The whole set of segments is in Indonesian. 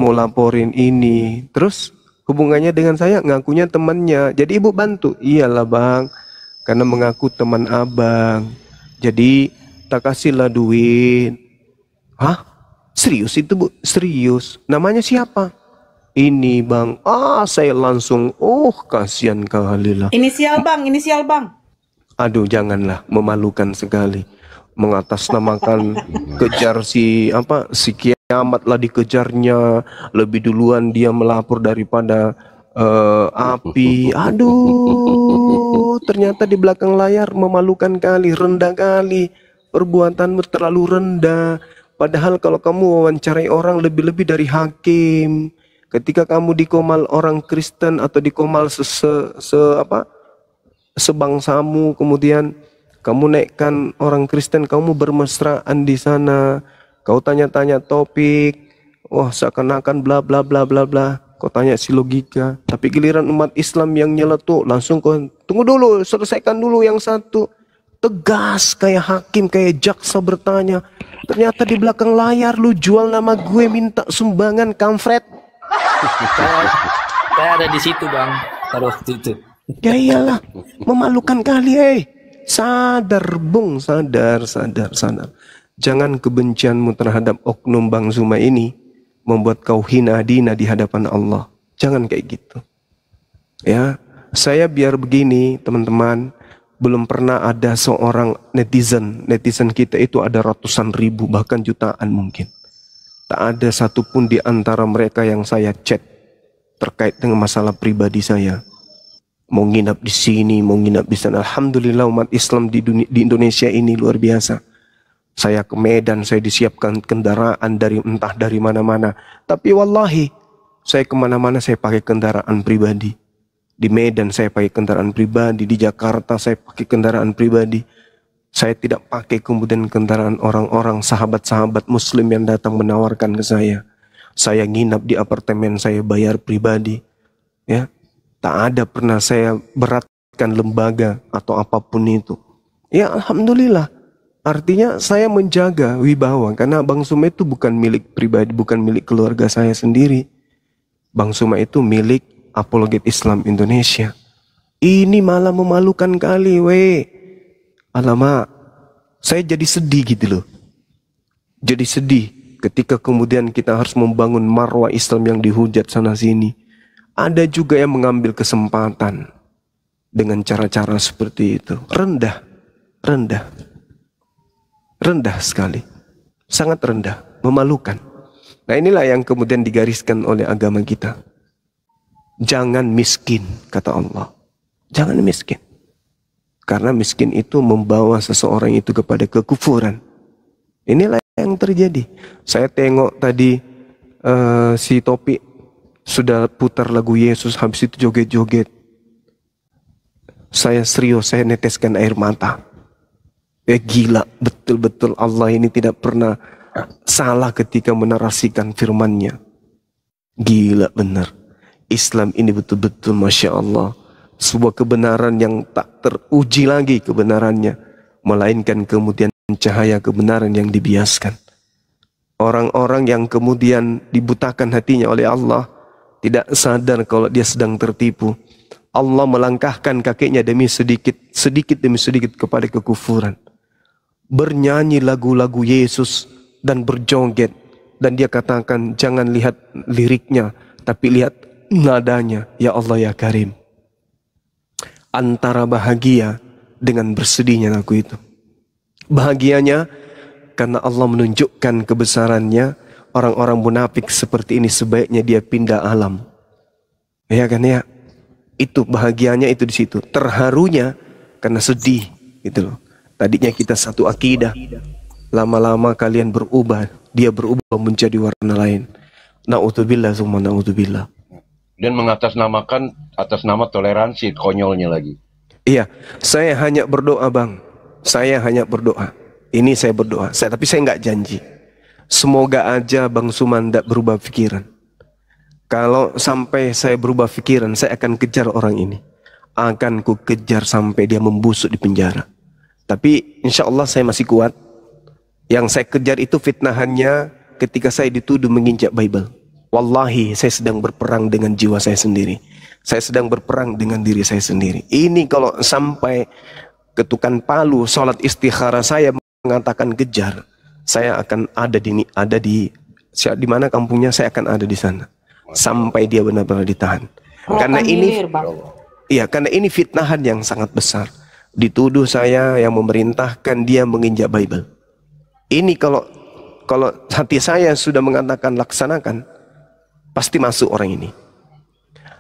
mau laporin ini. Terus hubungannya dengan saya ngakunya temannya. Jadi ibu bantu. Iyalah bang, karena mengaku teman abang. Jadi tak kasihlah duit. Hah? Serius itu bu? Serius. Namanya siapa? Ini bang. Saya langsung, kasihan kali lah. Inisial bang. Aduh janganlah, memalukan sekali. Mengatasnamakan kejar si kiamat lah dikejarnya. Lebih duluan dia melapor daripada api. Aduh, ternyata di belakang layar memalukan kali, rendah kali. Perbuatanmu terlalu rendah. Padahal kalau kamu wawancarai orang lebih-lebih dari hakim. Ketika kamu dikomal orang Kristen atau dikomal sebangsamu, kemudian kamu naikkan orang Kristen, kamu bermesraan di sana, kau tanya-tanya topik, seakan-akan bla bla bla bla bla, kau tanya si logika. Tapi giliran umat Islam yang nyeletuk, langsung kau tunggu dulu, selesaikan dulu yang satu. Tegas kayak hakim, kayak jaksa bertanya. Ternyata di belakang layar lu jual nama gue, minta sumbangan, kampret. Saya ada di situ bang pada waktu itu. Ya iyalah, memalukan kali. Sadar bung, sadar. Jangan kebencianmu terhadap oknum Bang Zuma ini membuat kau hina dina di hadapan Allah. Jangan kayak gitu. Ya, saya biar begini teman-teman, belum pernah ada seorang netizen kita itu ada ratusan ribu bahkan jutaan mungkin. Tak ada satupun di antara mereka yang saya chat terkait dengan masalah pribadi saya. Mau nginap di sini, mau nginap di sana. Alhamdulillah umat Islam di Indonesia ini luar biasa. Saya ke Medan, saya disiapkan kendaraan entah dari mana-mana. Tapi wallahi, saya kemana-mana saya pakai kendaraan pribadi. Di Medan saya pakai kendaraan pribadi, di Jakarta saya pakai kendaraan pribadi. Saya tidak pakai kemudian kendaraan orang-orang, sahabat-sahabat muslim yang datang menawarkan ke saya. Saya nginap di apartemen saya bayar pribadi. Ya, tak ada pernah saya beratkan lembaga atau apapun itu. Ya alhamdulillah. Artinya saya menjaga wibawa karena Bang Zuma itu bukan milik pribadi, bukan milik keluarga saya sendiri. Bang Zuma itu milik Apologet Islam Indonesia. Ini malah memalukan kali, Alamak, saya jadi sedih gitu loh. Jadi sedih ketika kemudian kita harus membangun marwah Islam yang dihujat sana sini. Ada juga yang mengambil kesempatan dengan cara-cara seperti itu. Rendah sekali. Sangat rendah, memalukan. Nah inilah yang kemudian digariskan oleh agama kita. Jangan miskin, kata Allah. Jangan miskin. Karena miskin itu membawa seseorang itu kepada kekufuran. Inilah yang terjadi. Saya tengok tadi si Topik sudah putar lagu Yesus, habis itu joget-joget. Saya serius, saya neteskan air mata. Gila, betul-betul Allah ini tidak pernah salah ketika menarasikan firman-Nya. Gila benar. Islam ini betul-betul Masya Allah. Sebuah kebenaran yang tak teruji lagi kebenarannya, melainkan kemudian cahaya kebenaran yang dibiaskan. Orang-orang yang kemudian dibutakan hatinya oleh Allah tidak sadar kalau dia sedang tertipu. Allah melangkahkan kakinya sedikit demi sedikit kepada kekufuran. Bernyanyi lagu-lagu Yesus dan berjoget, dan dia katakan jangan lihat liriknya tapi lihat nadanya. Ya Allah ya Karim. Antara bahagia dengan bersedihnya lagu itu. Bahagianya karena Allah menunjukkan kebesarannya. Orang-orang munafik seperti ini sebaiknya dia pindah alam. Ya kan ya? Itu bahagianya itu di situ. Terharunya karena sedih gitu loh. Tadinya kita satu akidah. Lama-lama kalian berubah. Dia berubah menjadi warna lain. Na'udzubillah summa na'udzubillah. Dan mengatasnamakan atas nama toleransi, konyolnya lagi. Iya, saya hanya berdoa bang. Saya hanya berdoa. Ini saya berdoa. Tapi saya nggak janji. Semoga aja Bang Zuma tidak berubah pikiran. Kalau sampai saya berubah pikiran, saya akan kejar orang ini. Akan ku kejar sampai dia membusuk di penjara. Tapi insya Allah saya masih kuat. Yang saya kejar itu fitnahannya ketika saya dituduh menginjak Bible. Wallahi, saya sedang berperang dengan jiwa saya sendiri. Saya sedang berperang dengan diri saya sendiri. Ini kalau sampai ketukan palu, sholat istikharah saya mengatakan kejar, saya akan ada di mana kampungnya, saya akan ada di sana sampai dia benar-benar ditahan. Karena ini, karena ini fitnahan yang sangat besar. Dituduh saya yang memerintahkan dia menginjak Bible. Ini kalau hati saya sudah mengatakan laksanakan, pasti masuk orang ini.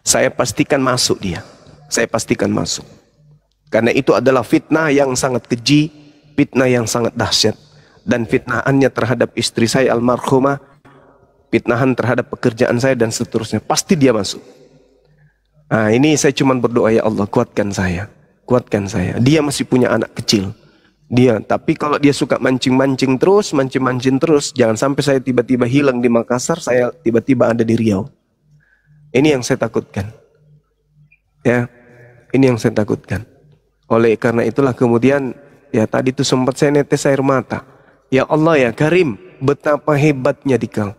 Saya pastikan masuk dia. Saya pastikan masuk. Karena itu adalah fitnah yang sangat keji, fitnah yang sangat dahsyat. Dan fitnahannya terhadap istri saya almarhumah, fitnahan terhadap pekerjaan saya dan seterusnya. Pasti dia masuk. Nah, ini saya cuma berdoa, ya Allah, kuatkan saya. Kuatkan saya. Dia masih punya anak kecil. Tapi kalau dia suka mancing-mancing terus, jangan sampai saya tiba-tiba hilang di Makassar, saya tiba-tiba ada di Riau. Ini yang saya takutkan. Ya, ini yang saya takutkan. Oleh karena itulah kemudian, ya tadi itu sempat saya netes air mata. Ya Allah ya Karim, betapa hebatnya Dikau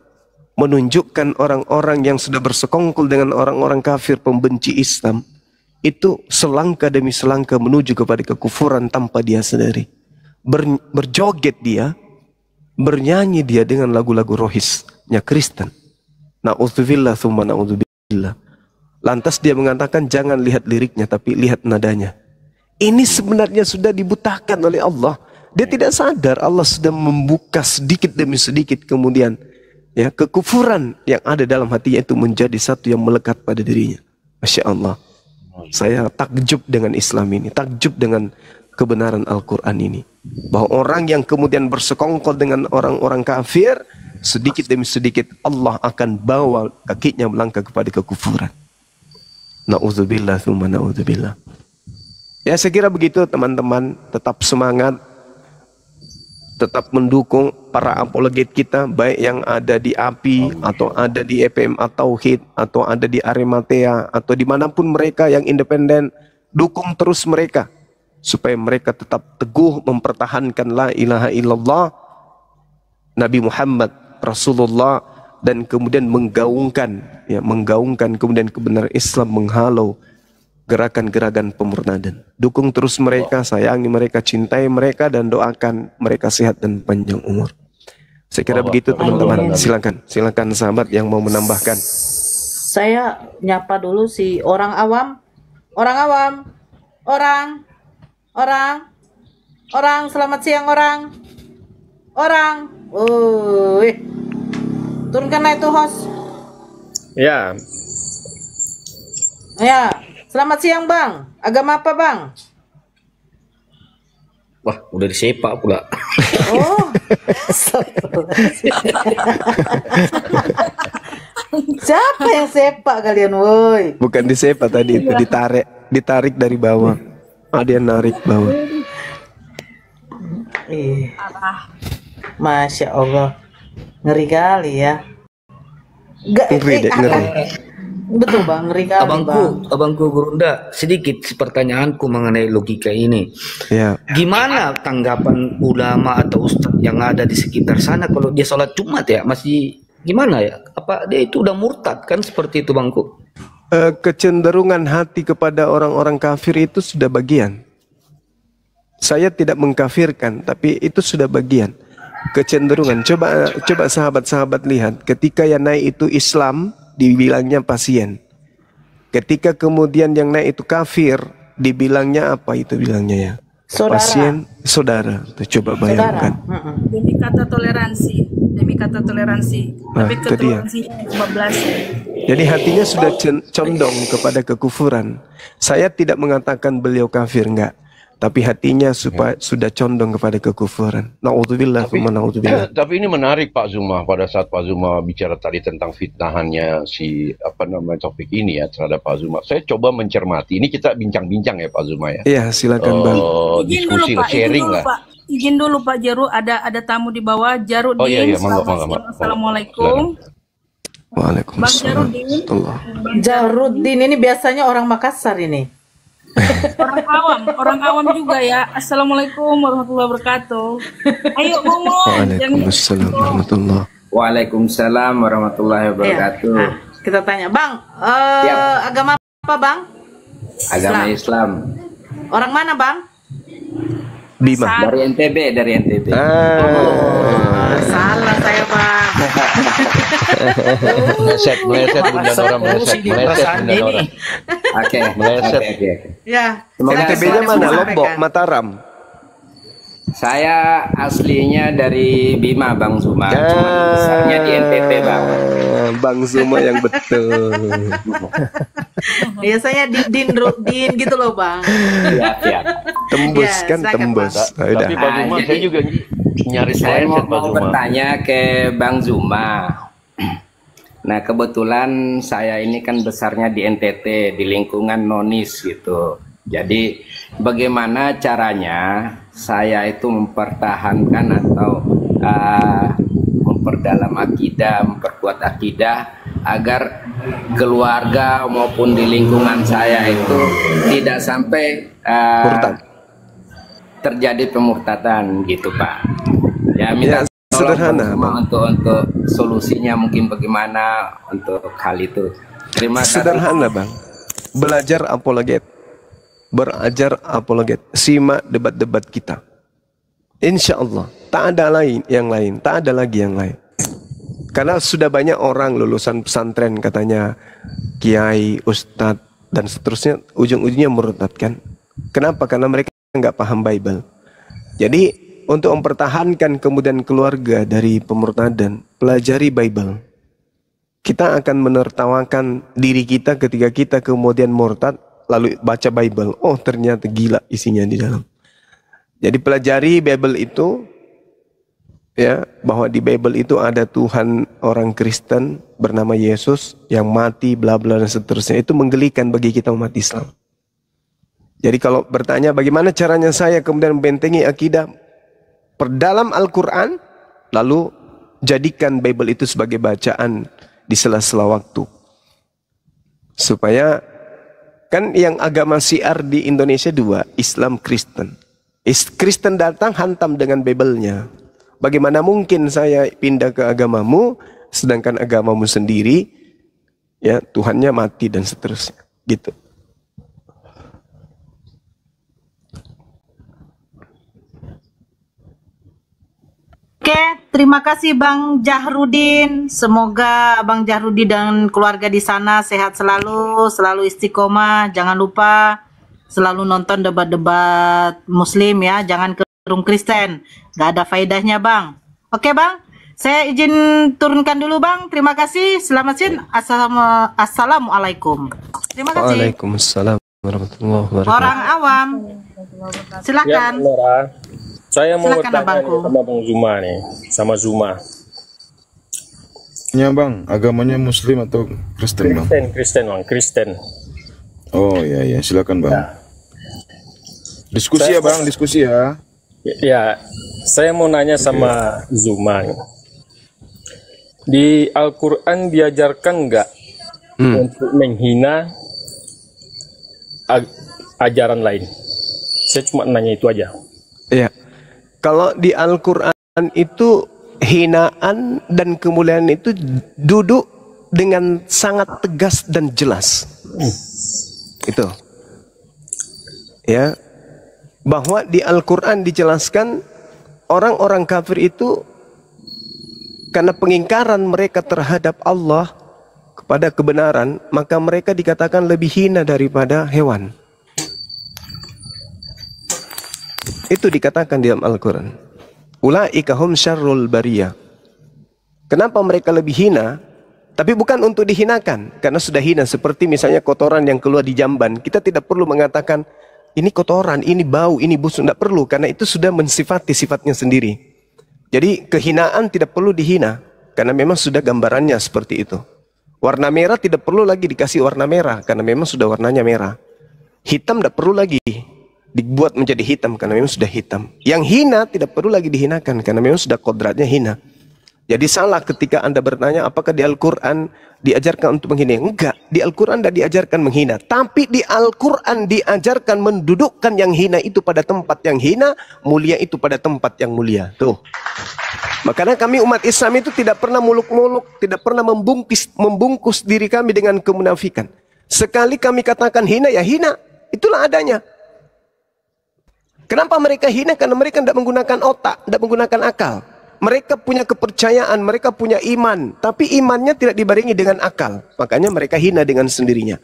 menunjukkan orang-orang yang sudah bersekongkol dengan orang-orang kafir pembenci Islam, itu selangkah demi selangkah menuju kepada kekufuran tanpa dia sadari. Berjoget dia, bernyanyi dia dengan lagu-lagu rohisnya Kristen. Na'udzubillah thumma na'udzubillah. Lantas dia mengatakan jangan lihat liriknya tapi lihat nadanya. Ini sebenarnya sudah dibutakan oleh Allah. Dia tidak sadar Allah sudah membuka sedikit demi sedikit, kemudian ya kekufuran yang ada dalam hatinya itu menjadi satu yang melekat pada dirinya. Masya Allah. Saya takjub dengan Islam ini, takjub dengan kebenaran Al-Quran ini. Bahwa orang yang kemudian bersekongkol dengan orang-orang kafir, sedikit demi sedikit Allah akan bawa kakinya melangkah kepada kekufuran. Na'udzubillah thumma na'udzubillah. Ya saya kira begitu teman-teman, tetap semangat, tetap mendukung para apologet kita, baik yang ada di API atau ada di EPMA Tauhid atau ada di Arimatea atau dimanapun mereka yang independen, dukung terus mereka supaya mereka tetap teguh mempertahankan la ilaha illallah Nabi Muhammad Rasulullah, dan kemudian menggaungkan kemudian kebenaran Islam, menghalau gerakan-gerakan pemurtadan. Dukung terus mereka, sayangi mereka, cintai mereka, dan doakan mereka sehat dan panjang umur. Saya kira begitu teman-teman. Silakan sahabat yang mau menambahkan. Saya nyapa dulu si orang awam, selamat siang orang. Turunkan itu host. Ya. Ya. Selamat siang bang. Agama apa bang? Wah, udah disepak pula. Oh. Siapa yang sepak kalian woi? Bukan disepak tadi, itu ditarik dari bawah. Ada yang narik bawah. Masya Allah, ngeri kali ya. Ngeri. Betul bang, ngeri kali Abangku Gurunda, sedikit pertanyaanku mengenai logika ini. Ya. Gimana tanggapan ulama atau ustadz yang ada di sekitar sana kalau dia sholat Jumat ya? Masih gimana ya? Apa dia itu udah murtad kan seperti itu bangku? Kecenderungan hati kepada orang-orang kafir itu sudah bagian. Saya tidak mengkafirkan, tapi itu sudah bagian kecenderungan. Coba sahabat-sahabat lihat, ketika yang naik itu Islam dibilangnya pasien, ketika kemudian yang naik itu kafir dibilangnya apa itu bilangnya ya? Saudara. Pasien, saudara. Tuh, coba bayangkan. Demi kata toleransi. Nah, Tapi itu dia. ketoleransinya 15. Jadi hatinya sudah condong kepada kekufuran. Saya tidak mengatakan beliau kafir, enggak. Tapi hatinya sudah condong kepada kekufuran. Na'udzubillah, na'udzubillah. Tapi ini menarik Pak Zuma, pada saat Pak Zuma bicara tadi tentang fitnahannya topik ini ya terhadap Pak Zuma. Saya coba mencermati. Ini kita bincang-bincang ya Pak Zuma ya. Iya, silakan Bang. Diskusi lah, sharing lah. Izin dulu Pak Jaru, ada tamu di bawah. Jarudin. Oh iya, mangga. Assalamualaikum. Waalaikumsalam. Jarudin ini biasanya orang Makassar ini. Orang awam juga ya. Assalamualaikum warahmatullahi wabarakatuh. Ayo ngomong. Waalaikumsalam warahmatullahi. Waalaikumsalam warahmatullahi Iya. wabarakatuh. Nah, kita tanya, Bang, Siap. agama apa, Bang? Agama Islam. Orang mana, Bang? Bima. Dari NTB. Salah saya, Bang. Meleset Bunda Nora, meleset Bunda Nora. Oke. Meleset. Oke. Ya. Semoga silakan, NTB-nya silakan mana? disampaikan. Lombok, Mataram. Saya aslinya dari Bima, Bang Zuma. Cuma besarnya di NTB, Bang. Bang Zuma yang betul. Biasanya din gitu loh, Bang. Siap. Tembus Ya, kan, silakan, tembus. Bang. Ah, udah. Tapi Pak Zuma, saya juga nyaris Saya meleset Pak mau Zuma. bertanya ke Bang Zuma. Nah, kebetulan saya ini kan besarnya di NTT, di lingkungan nonis gitu. Jadi, bagaimana caranya saya itu mempertahankan atau memperdalam akidah, memperkuat akidah agar keluarga maupun di lingkungan saya itu tidak sampai Murtad. terjadi pemurtadan gitu, Pak. Ya, minta Ya, tolong sederhana, Bang Zuma untuk solusinya mungkin bagaimana untuk hal itu. Terima kasih. Sederhana, Bang. Belajar apologet. Belajar apologet. Simak debat-debat kita. Insya Allah. Tak ada yang lain. Tak ada lagi yang lain. Karena sudah banyak orang lulusan pesantren katanya kiai, ustadz, dan seterusnya. Ujung-ujungnya murtad kan. Kenapa? Karena mereka nggak paham Bible. Jadi untuk mempertahankan kemudian keluarga dari pemurtadan, pelajari Bible. Kita akan menertawakan diri kita ketika kita kemudian murtad, lalu baca Bible. Oh, ternyata gila isinya di dalam. Jadi pelajari Bible itu, ya, bahwa di Bible itu ada Tuhan orang Kristen bernama Yesus yang mati, bla bla dan seterusnya. Itu menggelikan bagi kita umat Islam. Jadi kalau bertanya bagaimana caranya saya kemudian membentengi akidah, perdalam Al-Quran, lalu jadikan Bible itu sebagai bacaan di sela-sela waktu. Supaya, kan yang agama syiar di Indonesia dua, Islam, Kristen. Kristen datang hantam dengan Bible-nya. Bagaimana mungkin saya pindah ke agamamu, sedangkan agamamu sendiri, ya Tuhannya mati dan seterusnya. Gitu. Oke, terima kasih Bang Jahrudin. Semoga Bang Jahrudin dan keluarga di sana sehat selalu, selalu istiqomah. Jangan lupa selalu nonton debat-debat Muslim ya, jangan ke room Kristen. Gak ada faedahnya Bang. Oke Bang, saya izin turunkan dulu Bang. Terima kasih. Selamat siang. Assalamualaikum. Terima kasih. Waalaikumsalam warahmatullahi wabarakatuh. Orang awam, silakan. Ya, Nora. Saya mau Silakan, bertanya Abangku. nih sama Bang Zuma nih, sama Zuma. Ya bang, agamanya Muslim atau Kristen bang? Kristen Bang, Kristen. Oh iya silakan bang. Diskusi ya bang, diskusi ya. Ya, saya mau nanya sama Zuma nih. Di Al-Quran diajarkan nggak untuk menghina ajaran lain? Saya cuma nanya itu aja. Ya, kalau di Al-Quran itu hinaan dan kemuliaan itu duduk dengan sangat tegas dan jelas. Itu. Ya, bahwa di Al-Quran dijelaskan orang-orang kafir itu karena pengingkaran mereka terhadap Allah kepada kebenaran, maka mereka dikatakan lebih hina daripada hewan. Itu dikatakan di dalam Al-Quran. Ulaika hum syarrul bariyah. Kenapa mereka lebih hina? Tapi bukan untuk dihinakan, karena sudah hina. Seperti misalnya kotoran yang keluar di jamban. Kita tidak perlu mengatakan ini kotoran, ini bau, ini busuk. Tidak perlu, karena itu sudah mensifati sifatnya sendiri. Jadi kehinaan tidak perlu dihina, karena memang sudah gambarannya seperti itu. Warna merah tidak perlu lagi dikasih warna merah, karena memang sudah warnanya merah. Hitam tidak perlu lagi dibuat menjadi hitam, karena memang sudah hitam. Yang hina tidak perlu lagi dihinakan, karena memang sudah kodratnya hina. Jadi salah ketika Anda bertanya apakah di Al-Quran diajarkan untuk menghina. Enggak, di Al-Quran tidak diajarkan menghina. Tapi di Al-Quran diajarkan mendudukkan yang hina itu pada tempat yang hina, mulia itu pada tempat yang mulia. Tuh. Makanya kami umat Islam itu tidak pernah muluk-muluk, tidak pernah membungkus diri kami dengan kemunafikan. Sekali kami katakan hina, ya hina. Itulah adanya. Kenapa mereka hina? Karena mereka tidak menggunakan otak, tidak menggunakan akal. Mereka punya kepercayaan, mereka punya iman. Tapi imannya tidak dibarengi dengan akal. Makanya mereka hina dengan sendirinya.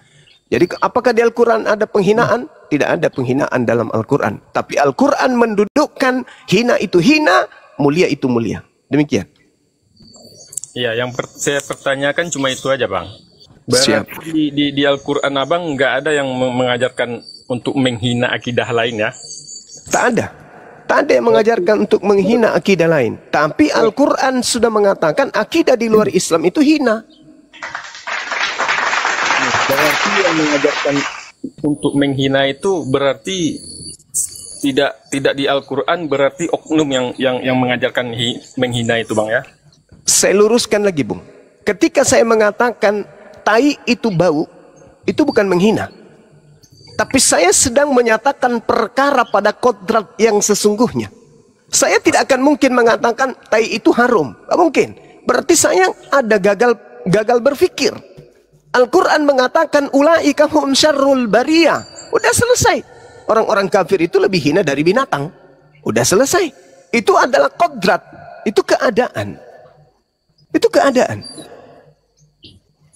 Jadi apakah di Al-Quran ada penghinaan? Tidak ada penghinaan dalam Al-Quran. Tapi Al-Quran mendudukkan hina itu hina, mulia itu mulia. Demikian. Iya, yang saya pertanyakan cuma itu aja, Bang. Siap. Berarti di Al-Quran Abang nggak ada yang mengajarkan untuk menghina akidah lain ya? Tak ada. Tak ada yang mengajarkan untuk menghina akidah lain. Tapi Al-Quran sudah mengatakan akidah di luar Islam itu hina. Berarti yang mengajarkan untuk menghina itu berarti tidak di Al-Quran, berarti oknum yang mengajarkan menghina itu, Bang ya? Saya luruskan lagi, Bung. Ketika saya mengatakan tai itu bau, itu bukan menghina. Tapi saya sedang menyatakan perkara pada kodrat yang sesungguhnya. Saya tidak akan mungkin mengatakan tai itu haram. Tidak mungkin. Berarti saya ada gagal berpikir. Al-Quran mengatakan ulaika hum syarrul bariyah. Udah selesai. Orang-orang kafir itu lebih hina dari binatang. Udah selesai. Itu adalah kodrat. Itu keadaan. Itu keadaan.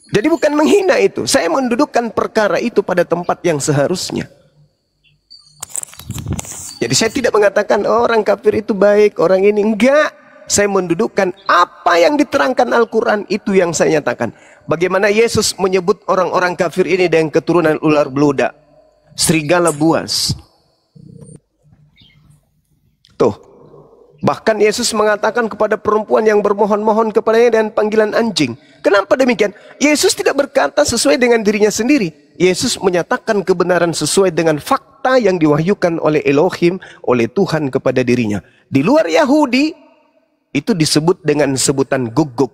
Jadi bukan menghina itu. Saya mendudukkan perkara itu pada tempat yang seharusnya. Jadi saya tidak mengatakan oh, orang kafir itu baik, orang ini enggak. Saya mendudukkan apa yang diterangkan Al-Quran itu yang saya nyatakan. Bagaimana Yesus menyebut orang-orang kafir ini dengan keturunan ular beludak, serigala buas. Tuh. Bahkan Yesus mengatakan kepada perempuan yang bermohon-mohon kepadanya dengan panggilan anjing. Kenapa demikian? Yesus tidak berkata sesuai dengan dirinya sendiri. Yesus menyatakan kebenaran sesuai dengan fakta yang diwahyukan oleh Elohim, oleh Tuhan kepada dirinya. Di luar Yahudi, itu disebut dengan sebutan guguk.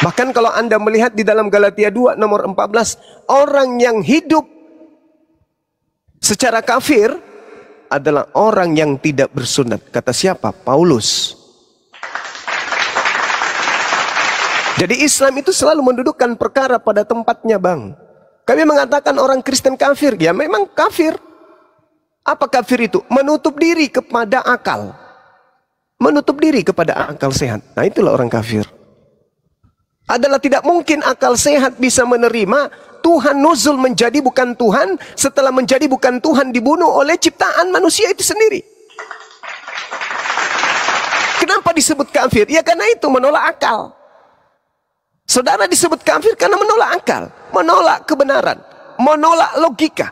Bahkan kalau Anda melihat di dalam Galatia 2 nomor 14, orang yang hidup secara kafir adalah orang yang tidak bersunat. Kata siapa? Paulus. Jadi Islam itu selalu mendudukkan perkara pada tempatnya, Bang. Kami mengatakan orang Kristen kafir. Ya memang kafir. Apa kafir itu? Menutup diri kepada akal. Menutup diri kepada akal sehat. Nah itulah orang kafir. Adalah tidak mungkin akal sehat bisa menerima Tuhan nuzul menjadi bukan Tuhan, setelah menjadi bukan Tuhan dibunuh oleh ciptaan manusia itu sendiri. Kenapa disebut kafir? Ya karena itu menolak akal. Saudara disebut kafir karena menolak akal, menolak kebenaran, menolak logika.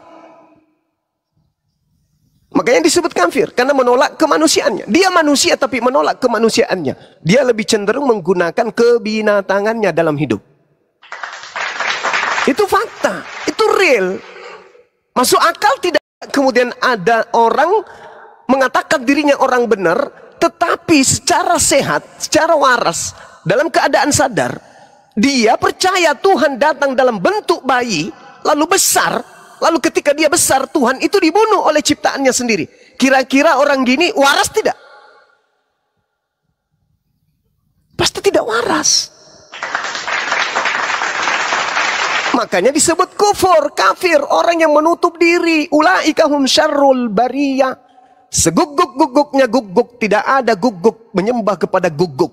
Makanya disebut kafir karena menolak kemanusiaannya. Dia manusia tapi menolak kemanusiaannya. Dia lebih cenderung menggunakan kebinatangannya dalam hidup. Itu fakta, itu real. Masuk akal tidak kemudian ada orang mengatakan dirinya orang benar, tetapi secara sehat, secara waras, dalam keadaan sadar, dia percaya Tuhan datang dalam bentuk bayi, lalu besar, lalu ketika dia besar, Tuhan itu dibunuh oleh ciptaannya sendiri. Kira-kira orang gini waras tidak? Pasti tidak waras. Makanya disebut kufur, kafir, orang yang menutup diri. Ulaika hum syarrul bariyah. Seguguk-guguknya guguk, tidak ada guguk menyembah kepada guguk.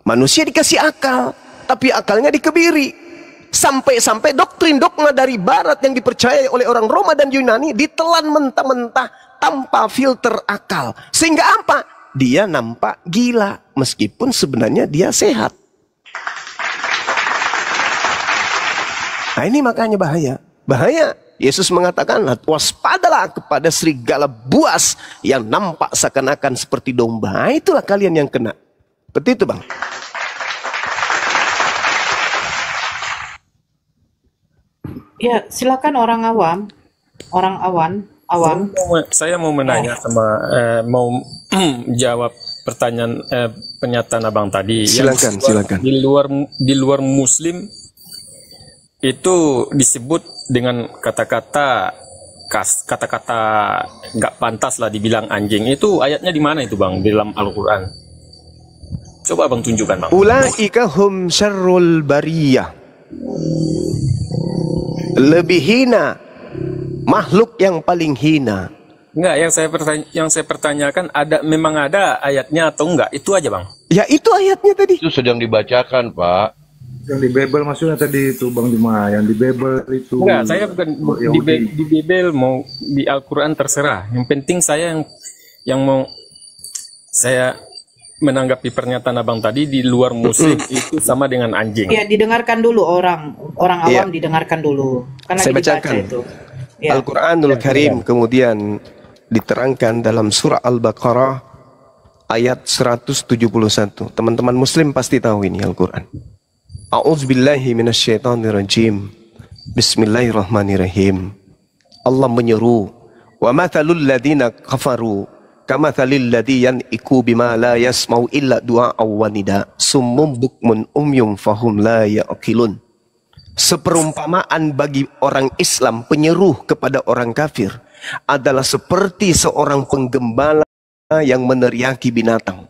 Manusia dikasih akal, tapi akalnya dikebiri. Sampai-sampai doktrin dogma dari barat yang dipercayai oleh orang Roma dan Yunani ditelan mentah-mentah tanpa filter akal. Sehingga apa? Dia nampak gila, meskipun sebenarnya dia sehat. Nah ini makanya bahaya. Bahaya. Yesus mengatakan, waspadalah kepada serigala buas yang nampak seakan-akan seperti domba. Nah, itulah kalian yang kena. Seperti itu, Bang. Ya, silakan orang awam. Orang awam. Saya mau menanya sama mau jawab pertanyaan pernyataan Abang tadi. Silakan, silakan. Di luar Muslim itu disebut dengan kata-kata kata-kata nggak pantas lah dibilang anjing, itu ayatnya di mana itu Bang di dalam Al-Quran? Coba Bang tunjukkan Bang. Ulaika hum syarrul bariyah. Lebih hina, makhluk yang paling hina. Enggak, yang saya pertanyakan memang ada ayatnya atau enggak? Itu aja Bang. Ya itu ayatnya tadi. Itu sedang dibacakan, Pak. Yang di Bible maksudnya tadi itu Bang Juma, yang di Bible itu. Enggak, saya bukan di Bible mau di Al-Quran terserah. Yang penting saya yang mau saya menanggapi pernyataan Abang tadi di luar muslim itu sama dengan anjing. Ya, didengarkan dulu orang awam Iya. didengarkan dulu. Karena Saya dibaca bacakan. itu. Ya. Al-Quranul Karim kemudian diterangkan dalam surah Al-Baqarah ayat 171. Teman-teman muslim pasti tahu ini Al-Quran. A'udzubillahi minasyaitonirrajim. Bismillahirrahmanirrahim. Allah menyeru, "Wa mathalul ladzina kafaru kamathalil ladzi yan'iku bima la yasma'u illa du'a'aw wa nida summum bukmun umyum fahum la ya'qilun." Seperumpamaan bagi orang Islam penyeru kepada orang kafir adalah seperti seorang penggembala yang meneriaki binatang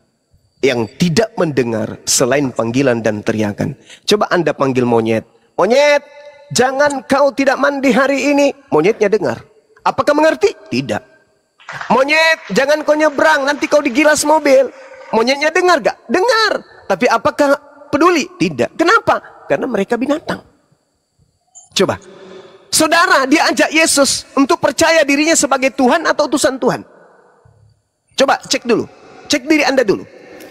yang tidak mendengar selain panggilan dan teriakan. Coba Anda panggil monyet, "Monyet, jangan kau tidak mandi hari ini." Monyetnya dengar. Apakah mengerti? Tidak. "Monyet, jangan kau nyebrang, nanti kau digilas mobil." Monyetnya dengar gak? Dengar. Tapi apakah peduli? Tidak. Kenapa? Karena mereka binatang. Coba, saudara diajak Yesus untuk percaya dirinya sebagai Tuhan atau utusan Tuhan. Coba cek dulu, cek diri Anda dulu.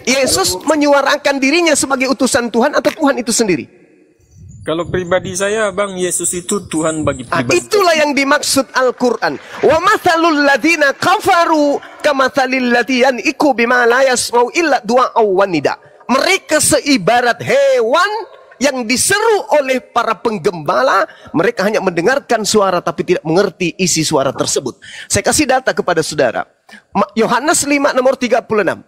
Yesus menyuarakan dirinya sebagai utusan Tuhan atau Tuhan itu sendiri? Kalau pribadi saya, Bang, Yesus itu Tuhan bagi pribadi. Itulah yang dimaksud Al-Quran. Wa mathalul ladzina kafaru kamathalil ladzi yan'iku bima la yasma'u illa du'a'aw wa nida. Mereka seibarat hewan yang diseru oleh para penggembala. Mereka hanya mendengarkan suara tapi tidak mengerti isi suara tersebut. Saya kasih data kepada saudara. Yohanes 5 nomor 36.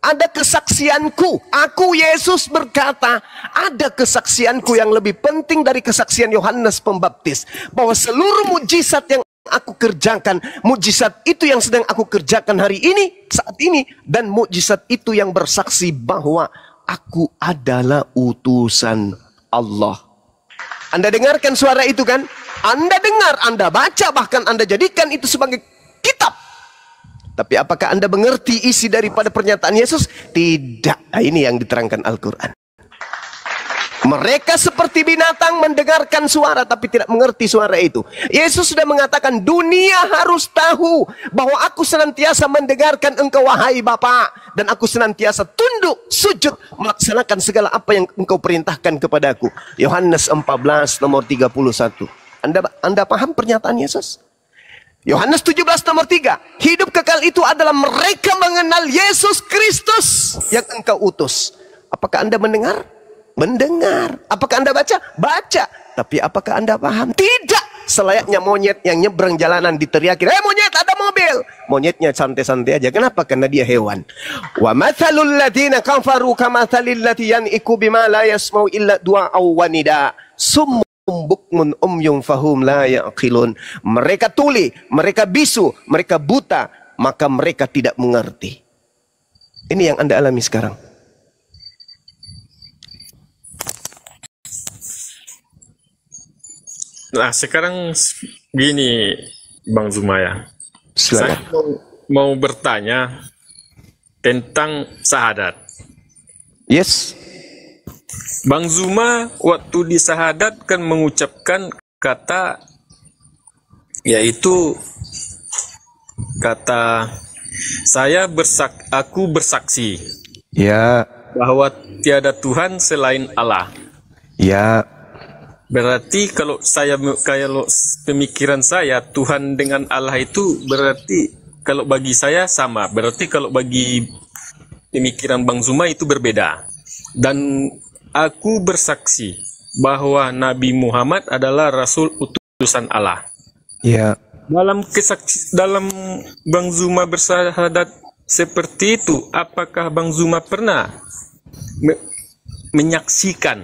Ada kesaksianku, aku Yesus berkata, ada kesaksianku yang lebih penting dari kesaksian Yohanes Pembaptis, bahwa seluruh mujizat yang aku kerjakan, mujizat itu yang sedang aku kerjakan hari ini, saat ini, dan mujizat itu yang bersaksi bahwa aku adalah utusan Allah. Anda dengarkan suara itu kan? Anda dengar, Anda baca, bahkan Anda jadikan itu sebagai kitab. Tapi apakah Anda mengerti isi daripada pernyataan Yesus? Tidak. Nah, ini yang diterangkan Al-Quran. Mereka seperti binatang mendengarkan suara tapi tidak mengerti suara itu. Yesus sudah mengatakan, dunia harus tahu bahwa aku senantiasa mendengarkan engkau wahai Bapa, dan aku senantiasa tunduk, sujud, melaksanakan segala apa yang engkau perintahkan kepadaku. Yohanes 14 nomor 31. Anda paham pernyataan Yesus? Yohanes 17 nomor 3. Hidup kekal itu adalah mereka mengenal Yesus Kristus yang engkau utus. Apakah Anda mendengar? Mendengar. Apakah Anda baca? Baca. Tapi apakah Anda paham? Tidak. Selayaknya monyet yang nyebrang jalanan diteriakin, "Hei monyet, ada mobil." Monyetnya santai-santai aja. Kenapa? Karena dia hewan. Wa mathalul ladzina kafaru kamathalil ladzi yan'iku bima la yasma'u illa du'a'aw wa nida. Bukmun umyum fahum la ya'qilun. Mereka tuli, mereka bisu, mereka buta, maka mereka tidak mengerti. Ini yang Anda alami sekarang. Nah, sekarang gini, Bang Zumaya. Silakan. Saya mau bertanya tentang syahadat. Yes. Bang Zuma waktu di syahadat kan mengucapkan kata, yaitu kata aku bersaksi Ya. bahwa tiada Tuhan selain Allah. Ya. Berarti kalau pemikiran saya, Tuhan dengan Allah itu berarti kalau bagi saya sama. Berarti kalau bagi pemikiran Bang Zuma itu berbeda. Dan aku bersaksi bahwa Nabi Muhammad adalah Rasul utusan Allah. Ya. Dalam Bang Zuma bersyahadat seperti itu, apakah Bang Zuma pernah menyaksikan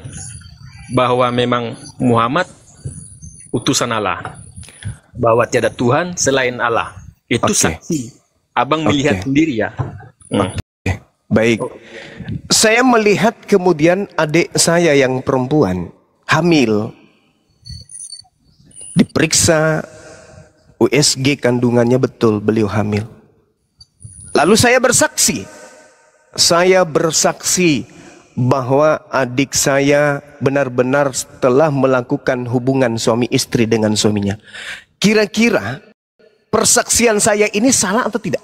bahwa memang Muhammad utusan Allah? bahwa tiada Tuhan selain Allah. Itu Oke. saksi. Abang melihat Oke. sendiri ya. Baik. Saya melihat kemudian adik saya yang perempuan hamil. Diperiksa USG kandungannya betul, beliau hamil. Lalu saya bersaksi. Saya bersaksi bahwa adik saya benar-benar telah melakukan hubungan suami istri dengan suaminya. Kira-kira persaksian saya ini salah atau tidak?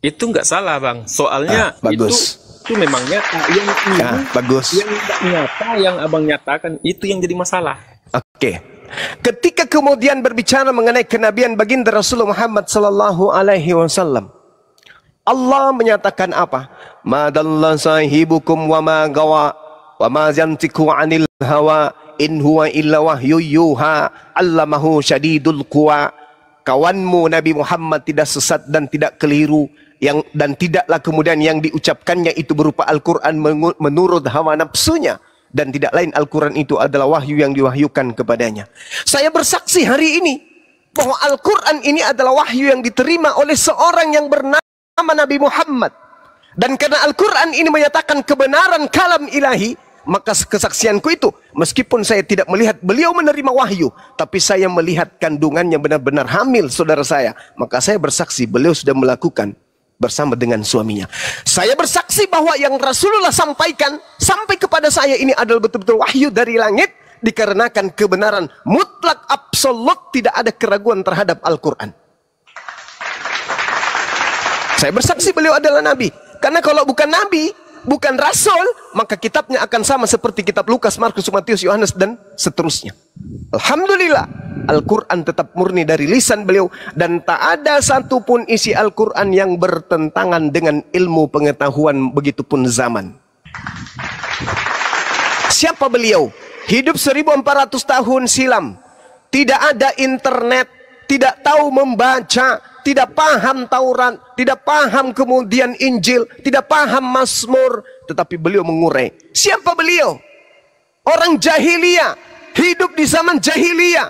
Itu nggak salah bang. Soalnya bagus. itu memang nyata. Yang ini, Bagus. yang nggak nyata, yang abang nyatakan itu yang jadi masalah. Oke. Ketika kemudian berbicara mengenai kenabian baginda Rasulullah Muhammad sallallahu alaihi wasallam, Allah menyatakan apa? Ma dalla sahibukum wa ma gawa wa ma yantiqu 'anil hawa in huwa illa wahyu yuha 'allamahu syadidul quwa. Kawanmu Nabi Muhammad tidak sesat dan tidak keliru, dan tidaklah kemudian yang diucapkannya itu berupa Al-Qur'an menurut hawa nafsunya, dan tidak lain Al-Quran itu adalah wahyu yang diwahyukan kepadanya. Saya bersaksi hari ini bahwa Al-Quran ini adalah wahyu yang diterima oleh seorang yang bernama Nabi Muhammad. Dan karena Al-Quran ini menyatakan kebenaran kalam ilahi, maka kesaksianku itu, meskipun saya tidak melihat beliau menerima wahyu, tapi saya melihat kandungannya benar-benar hamil saudara saya, maka saya bersaksi beliau sudah melakukan bersama dengan suaminya. Saya bersaksi bahwa yang Rasulullah sampaikan sampai kepada saya ini adalah betul-betul wahyu dari langit, dikarenakan kebenaran mutlak absolut, tidak ada keraguan terhadap Al-Quran. Saya bersaksi beliau adalah Nabi. Karena kalau bukan Nabi, bukan Rasul, maka kitabnya akan sama seperti kitab Lukas, Markus, Matius, Yohanes, dan seterusnya. Alhamdulillah, Al-Quran tetap murni dari lisan beliau, dan tak ada satupun isi Al-Quran yang bertentangan dengan ilmu pengetahuan, begitupun zaman. Siapa beliau? Hidup 1400 tahun silam. Tidak ada internet, tidak tahu membaca, tidak paham Taurat, tidak paham kemudian Injil, tidak paham Mazmur, tetapi beliau mengurai. Siapa beliau? Orang jahiliyah, hidup di zaman jahiliyah.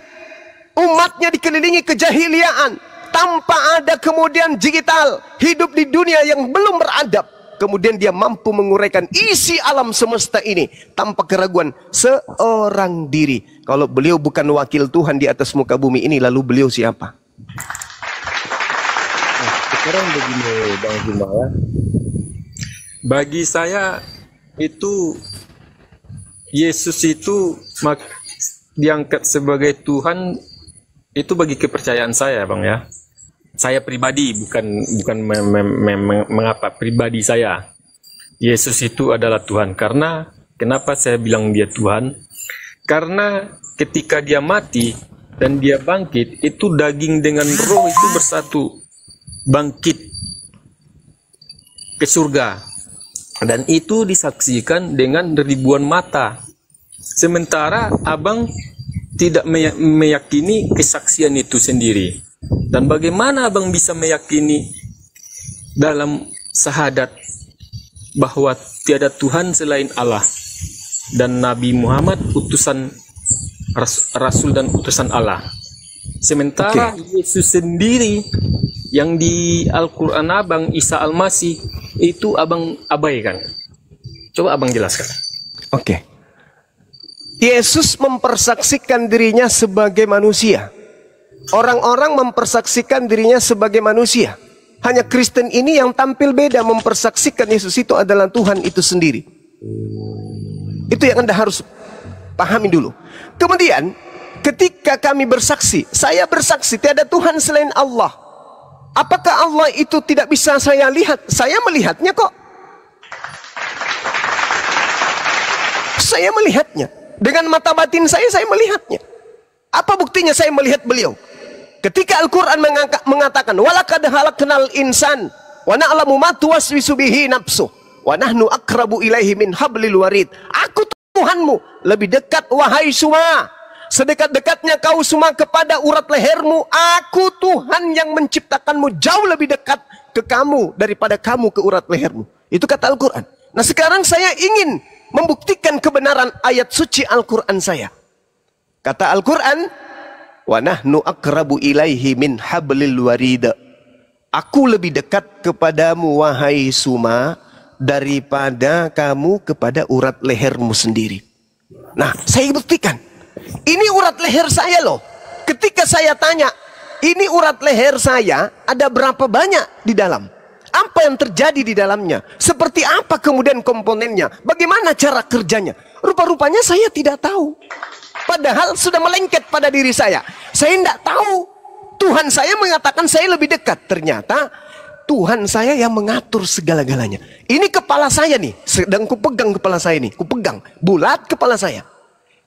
Umatnya dikelilingi kejahiliaan, tanpa ada kemudian digital, hidup di dunia yang belum beradab. Kemudian dia mampu menguraikan isi alam semesta ini tanpa keraguan seorang diri. Kalau beliau bukan wakil Tuhan di atas muka bumi ini, lalu beliau siapa? Sekarang begini Bang Zuma ya. Bagi saya itu Yesus itu diangkat sebagai Tuhan itu bagi kepercayaan saya bang ya. Saya pribadi bukan mengapa pribadi saya. Yesus itu adalah Tuhan. Karena kenapa saya bilang dia Tuhan? Karena ketika dia mati dan dia bangkit, itu daging dengan roh itu bersatu, bangkit ke surga, dan itu disaksikan dengan ribuan mata. Sementara abang tidak meyakini kesaksian itu sendiri. Dan bagaimana abang bisa meyakini dalam syahadat bahwa tiada Tuhan selain Allah dan Nabi Muhammad utusan Rasul dan utusan Allah, sementara Yesus sendiri yang di Al-Quran abang, Isa Al-Masih, itu abang abaikan. Coba abang jelaskan. Oke. Yesus mempersaksikan dirinya sebagai manusia. Orang-orang mempersaksikan dirinya sebagai manusia. Hanya Kristen ini yang tampil beda, mempersaksikan Yesus itu adalah Tuhan itu sendiri. Itu yang Anda harus pahami dulu. Kemudian ketika kami bersaksi, saya bersaksi tiada Tuhan selain Allah. Apakah Allah itu tidak bisa saya lihat? Saya melihatnya kok. Saya melihatnya. Dengan mata batin saya melihatnya. Apa buktinya saya melihat beliau? Ketika Al-Quran mengatakan, walaqad khalaqnal insan wa na'lamu ma tuwaswisu bihi nafsuh wa nahnu aqrabu ilaihi min hablil warid. Aku Tuhanmu, lebih dekat wahai Suma, sedekat-dekatnya kau Suma kepada urat lehermu. Aku Tuhan yang menciptakanmu, jauh lebih dekat ke kamu daripada kamu ke urat lehermu. Itu kata Al-Quran. Nah sekarang saya ingin membuktikan kebenaran ayat suci Al-Quran saya. Kata Al-Quran, Wa nahnu aqrabu ilaihi min hablil warid. Aku lebih dekat kepadamu wahai Suma daripada kamu kepada urat lehermu sendiri. Nah, saya buktikan. Ini urat leher saya loh. Ketika saya tanya, ini urat leher saya ada berapa banyak di dalam? Apa yang terjadi di dalamnya? Seperti apa kemudian komponennya? Bagaimana cara kerjanya? Rupa-rupanya saya tidak tahu. Padahal sudah melengket pada diri saya. Saya tidak tahu. Tuhan saya mengatakan saya lebih dekat. Ternyata Tuhan saya yang mengatur segala-galanya. Ini kepala saya nih. Sedang kupegang kepala saya nih. Kupegang. Bulat kepala saya.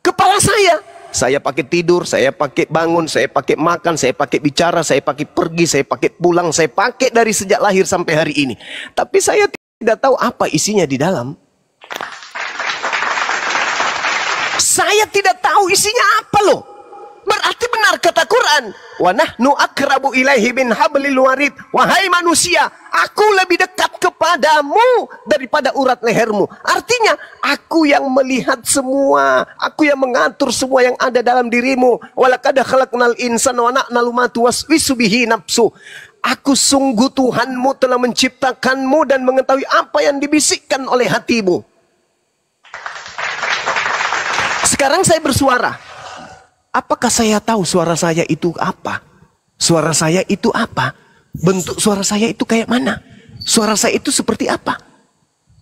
Kepala saya. Saya pakai tidur, saya pakai bangun, saya pakai makan, saya pakai bicara, saya pakai pergi, saya pakai pulang, saya pakai dari sejak lahir sampai hari ini. Tapi saya tidak tahu apa isinya di dalam. Saya tidak tahu isinya apa loh. Berarti benar kata Quran, wa nahnu akrabu ilaihi min hablil warid. Wahai manusia, aku lebih dekat kepadamu daripada urat lehermu. Artinya, aku yang melihat semua, aku yang mengatur semua yang ada dalam dirimu. Walaqad khalaqnal insana wa na'lamu ma tuwaswisu bihi nafsu. Aku sungguh Tuhanmu telah menciptakanmu dan mengetahui apa yang dibisikkan oleh hatimu. Sekarang saya bersuara. Apakah saya tahu suara saya itu apa? Suara saya itu apa? Bentuk suara saya itu kayak mana? Suara saya itu seperti apa?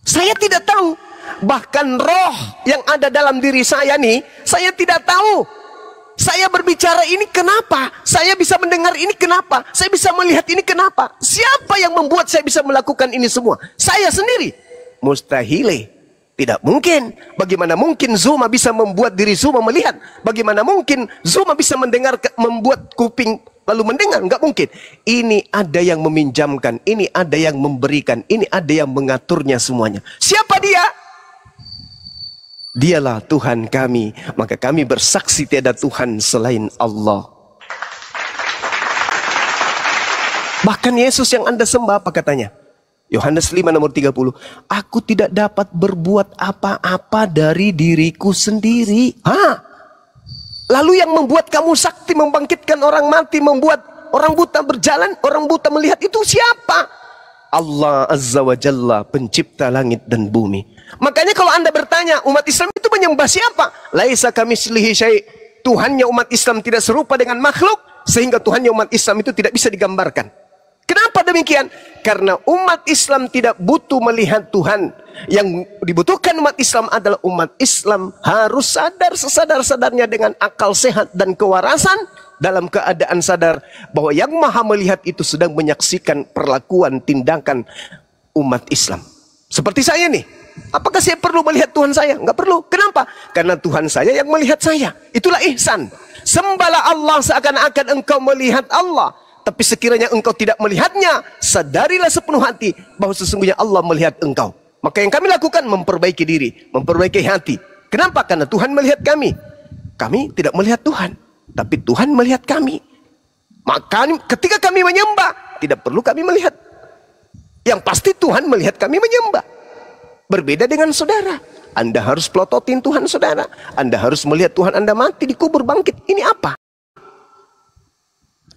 Saya tidak tahu. Bahkan roh yang ada dalam diri saya nih, saya tidak tahu. Saya berbicara ini kenapa? Saya bisa mendengar ini kenapa? Saya bisa melihat ini kenapa? Siapa yang membuat saya bisa melakukan ini semua? Saya sendiri. Mustahil. Tidak mungkin. Bagaimana mungkin Zuma bisa membuat diri Zuma melihat? Bagaimana mungkin Zuma bisa mendengar, membuat kuping lalu mendengar? Enggak mungkin. Ini ada yang meminjamkan, ini ada yang memberikan, ini ada yang mengaturnya semuanya. Siapa dia? Dialah Tuhan kami. Maka kami bersaksi tiada Tuhan selain Allah. Bahkan Yesus yang Anda sembah apa katanya? Yohanes 5 nomor 30. Aku tidak dapat berbuat apa-apa dari diriku sendiri. Lalu yang membuat kamu sakti, membangkitkan orang mati, membuat orang buta berjalan, orang buta melihat, itu siapa? Allah Azza wa Jalla, pencipta langit dan bumi. Makanya kalau Anda bertanya, umat Islam itu menyembah siapa? Laisa kamitslihi syai'. Tuhannya umat Islam tidak serupa dengan makhluk, sehingga Tuhannya umat Islam itu tidak bisa digambarkan. Kenapa demikian? Karena umat Islam tidak butuh melihat Tuhan. Yang dibutuhkan umat Islam adalah umat Islam harus sadar sesadar-sadarnya dengan akal sehat dan kewarasan, dalam keadaan sadar bahwa yang maha melihat itu sedang menyaksikan perlakuan tindakan umat Islam. Seperti saya nih. Apakah saya perlu melihat Tuhan saya? Enggak perlu. Kenapa? Karena Tuhan saya yang melihat saya. Itulah ihsan. Sembahlah Allah seakan-akan engkau melihat Allah. Tapi sekiranya engkau tidak melihatnya, sadarilah sepenuh hati bahwa sesungguhnya Allah melihat engkau. Maka yang kami lakukan memperbaiki diri, memperbaiki hati. Kenapa? Karena Tuhan melihat kami. Kami tidak melihat Tuhan, tapi Tuhan melihat kami. Maka ketika kami menyembah, tidak perlu kami melihat. Yang pasti Tuhan melihat kami menyembah. Berbeda dengan saudara. Anda harus pelototin Tuhan saudara. Anda harus melihat Tuhan Anda mati, dikubur, bangkit. Ini apa?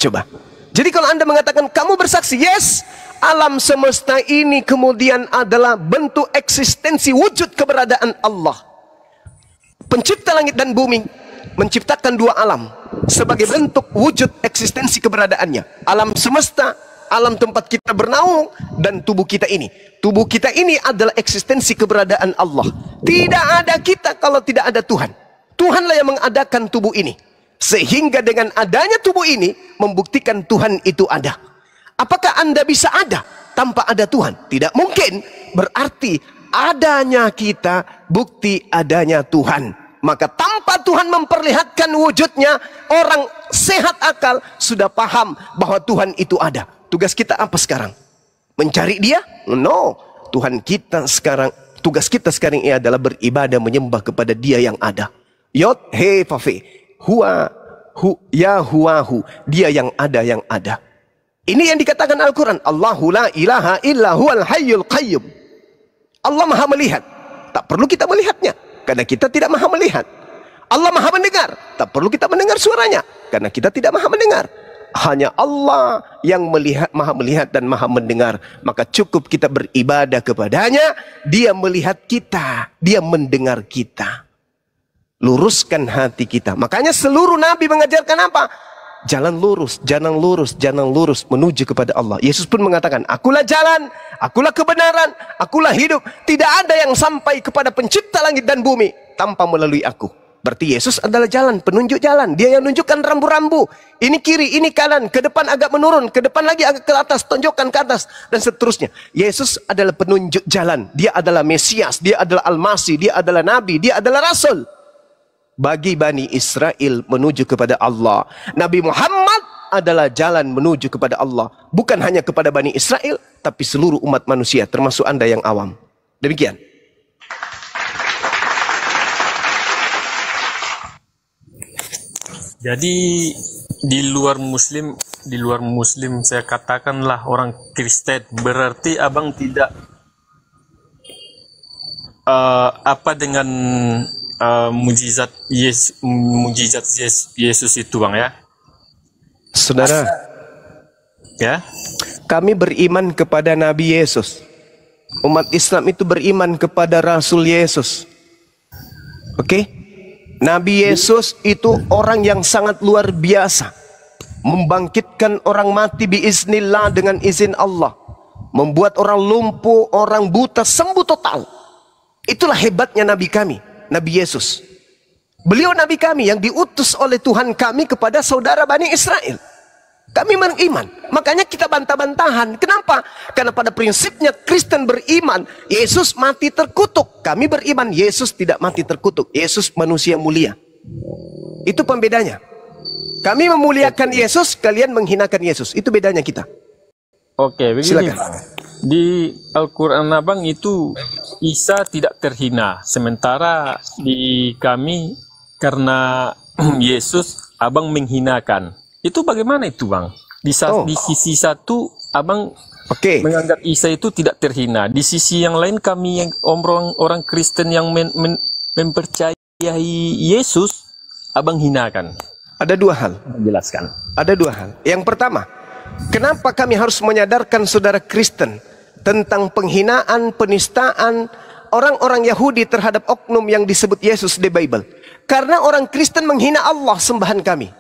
Coba. Jadi kalau Anda mengatakan kamu bersaksi, yes, alam semesta ini kemudian adalah bentuk eksistensi wujud keberadaan Allah. Pencipta langit dan bumi menciptakan dua alam sebagai bentuk wujud eksistensi keberadaannya. Alam semesta, alam tempat kita bernaung, dan tubuh kita ini. Tubuh kita ini adalah eksistensi keberadaan Allah. Tidak ada kita kalau tidak ada Tuhan. Tuhanlah yang mengadakan tubuh ini. Sehingga dengan adanya tubuh ini membuktikan Tuhan itu ada. Apakah Anda bisa ada tanpa ada Tuhan? Tidak mungkin. Berarti adanya kita bukti adanya Tuhan. Maka tanpa Tuhan memperlihatkan wujudnya, orang sehat akal sudah paham bahwa Tuhan itu ada. Tugas kita apa sekarang? Mencari dia? No. Tuhan kita sekarang, tugas kita sekarang ini adalah beribadah, menyembah kepada dia yang ada. Yod, he, fafe. Huwa, ya huwahu. Dia yang ada, yang ada. Ini yang dikatakan Al-Quran. Allahu la ilaha illa huwal hayyul qayyum. Allah maha melihat. Tak perlu kita melihatnya, karena kita tidak maha melihat. Allah maha mendengar, tak perlu kita mendengar suaranya, karena kita tidak maha mendengar. Hanya Allah yang maha melihat dan maha mendengar. Maka cukup kita beribadah kepadanya. Dia melihat kita, dia mendengar kita. Luruskan hati kita. Makanya seluruh nabi mengajarkan apa? Jalan lurus, jalan lurus, jalan lurus menuju kepada Allah. Yesus pun mengatakan, akulah jalan, akulah kebenaran, akulah hidup. Tidak ada yang sampai kepada pencipta langit dan bumi tanpa melalui aku. Berarti Yesus adalah jalan, penunjuk jalan. Dia yang menunjukkan rambu-rambu. Ini kiri, ini kanan, ke depan agak menurun, ke depan lagi agak ke atas, tonjokkan ke atas, dan seterusnya. Yesus adalah penunjuk jalan. Dia adalah Mesias, dia adalah Al-Masih, dia adalah Nabi, dia adalah Rasul. Bagi Bani Israel menuju kepada Allah. Nabi Muhammad adalah jalan menuju kepada Allah. Bukan hanya kepada Bani Israel, tapi seluruh umat manusia, termasuk Anda yang awam. Demikian. Jadi di luar muslim saya katakanlah orang Kristen, berarti abang tidak apa dengan mujizat Yesus itu bang ya? Saudara, ya, kami beriman kepada Nabi Yesus. Umat Islam itu beriman kepada Rasul Yesus. Oke? Nabi Yesus itu orang yang sangat luar biasa. Membangkitkan orang mati biiznillah dengan izin Allah. Membuat orang lumpuh, orang buta sembuh total. Itulah hebatnya Nabi kami, Nabi Yesus. Beliau Nabi kami yang diutus oleh Tuhan kami kepada saudara Bani Israel. Kami beriman. Makanya kita bantah-bantahan. Kenapa? Karena pada prinsipnya Kristen beriman Yesus mati terkutuk. Kami beriman Yesus tidak mati terkutuk. Yesus manusia mulia. Itu pembedanya. Kami memuliakan Yesus, kalian menghinakan Yesus. Itu bedanya kita. Oke, begini. Di Al-Quran abang itu Isa tidak terhina. Sementara di kami karena Yesus abang menghinakan. Itu bagaimana itu bang? Di sisi satu abang menganggap Isa itu tidak terhina. Di sisi yang lain kami yang orang Kristen yang mempercayai Yesus abang hinakan. Ada dua hal. Jelaskan. Ada dua hal. Yang pertama, kenapa kami harus menyadarkan saudara Kristen tentang penghinaan, penistaan orang-orang Yahudi terhadap oknum yang disebut Yesus di Bible? Karena orang Kristen menghina Allah sembahan kami.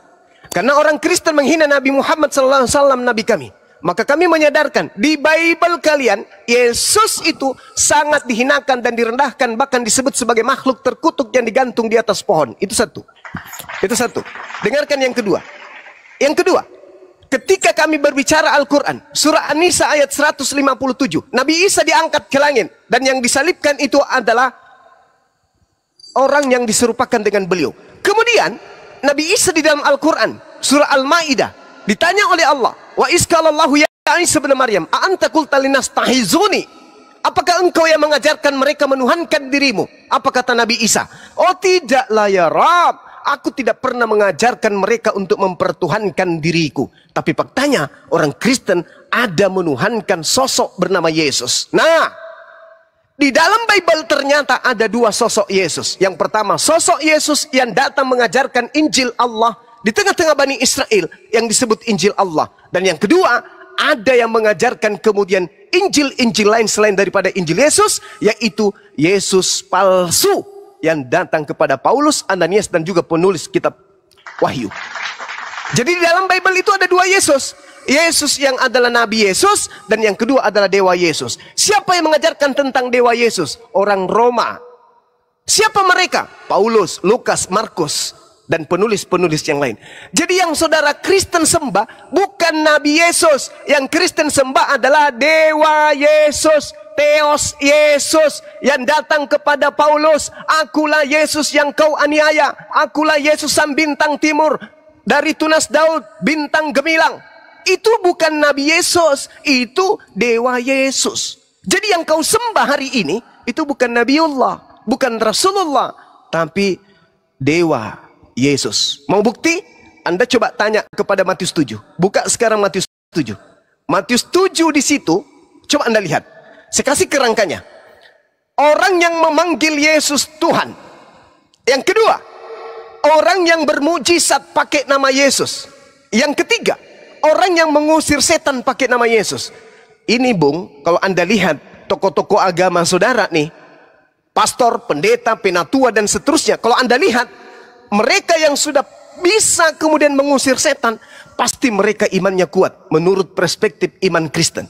Karena orang Kristen menghina Nabi Muhammad SAW, Nabi kami. Maka kami menyadarkan, di Bible kalian, Yesus itu sangat dihinakan dan direndahkan, bahkan disebut sebagai makhluk terkutuk yang digantung di atas pohon. Itu satu. Itu satu. Dengarkan yang kedua. Yang kedua, ketika kami berbicara Al-Quran, surah An-Nisa ayat 157, Nabi Isa diangkat ke langit, dan yang disalibkan itu adalah orang yang diserupakan dengan beliau. Kemudian, Nabi Isa di dalam Al-Quran, surah Al-Ma'idah, ditanya oleh Allah, wa iskalallahu ya Isa bin Maryam, a'anta qulta linastahizuni? Apakah engkau yang mengajarkan mereka menuhankan dirimu? Apa kata Nabi Isa? Oh tidaklah ya Rab, aku tidak pernah mengajarkan mereka untuk mempertuhankan diriku. Tapi faktanya, orang Kristen ada menuhankan sosok bernama Yesus. Nah, di dalam Bible ternyata ada dua sosok Yesus. Yang pertama, sosok Yesus yang datang mengajarkan Injil Allah di tengah-tengah Bani Israel yang disebut Injil Allah. Dan yang kedua, ada yang mengajarkan kemudian Injil-Injil lain selain daripada Injil Yesus, yaitu Yesus palsu yang datang kepada Paulus, Ananias, dan juga penulis kitab Wahyu. Jadi di dalam Bible itu ada dua Yesus. Yesus yang adalah Nabi Yesus, dan yang kedua adalah Dewa Yesus. Siapa yang mengajarkan tentang Dewa Yesus? Orang Roma. Siapa mereka? Paulus, Lukas, Markus, dan penulis-penulis yang lain. Jadi yang saudara Kristen sembah bukan Nabi Yesus. Yang Kristen sembah adalah Dewa Yesus, Theos Yesus yang datang kepada Paulus. Akulah Yesus yang kau aniaya. Akulah Yesus sang bintang timur dari tunas Daud, bintang gemilang. Itu bukan Nabi Yesus, itu Dewa Yesus. Jadi yang kau sembah hari ini, itu bukan Nabiullah, bukan Rasulullah, tapi Dewa Yesus. Mau bukti? Anda coba tanya kepada Matius 7. Buka sekarang Matius 7. Matius 7 di situ, coba Anda lihat. Saya kasih kerangkanya. Orang yang memanggil Yesus Tuhan. Yang kedua, orang yang bermujizat pakai nama Yesus. Yang ketiga, orang yang mengusir setan pakai nama Yesus. Ini Bung, kalau Anda lihat tokoh-tokoh agama saudara nih, pastor, pendeta, penatua dan seterusnya, kalau Anda lihat mereka yang sudah bisa kemudian mengusir setan, pasti mereka imannya kuat menurut perspektif iman Kristen.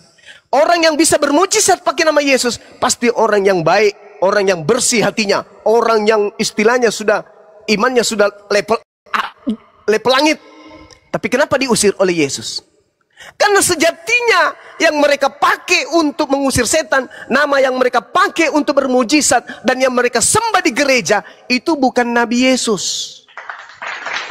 Orang yang bisa bermujizat pakai nama Yesus pasti orang yang baik, orang yang bersih hatinya, orang yang istilahnya sudah imannya sudah level langit. Tapi kenapa diusir oleh Yesus? Karena sejatinya yang mereka pakai untuk mengusir setan, nama yang mereka pakai untuk bermujizat, dan yang mereka sembah di gereja, itu bukan Nabi Yesus.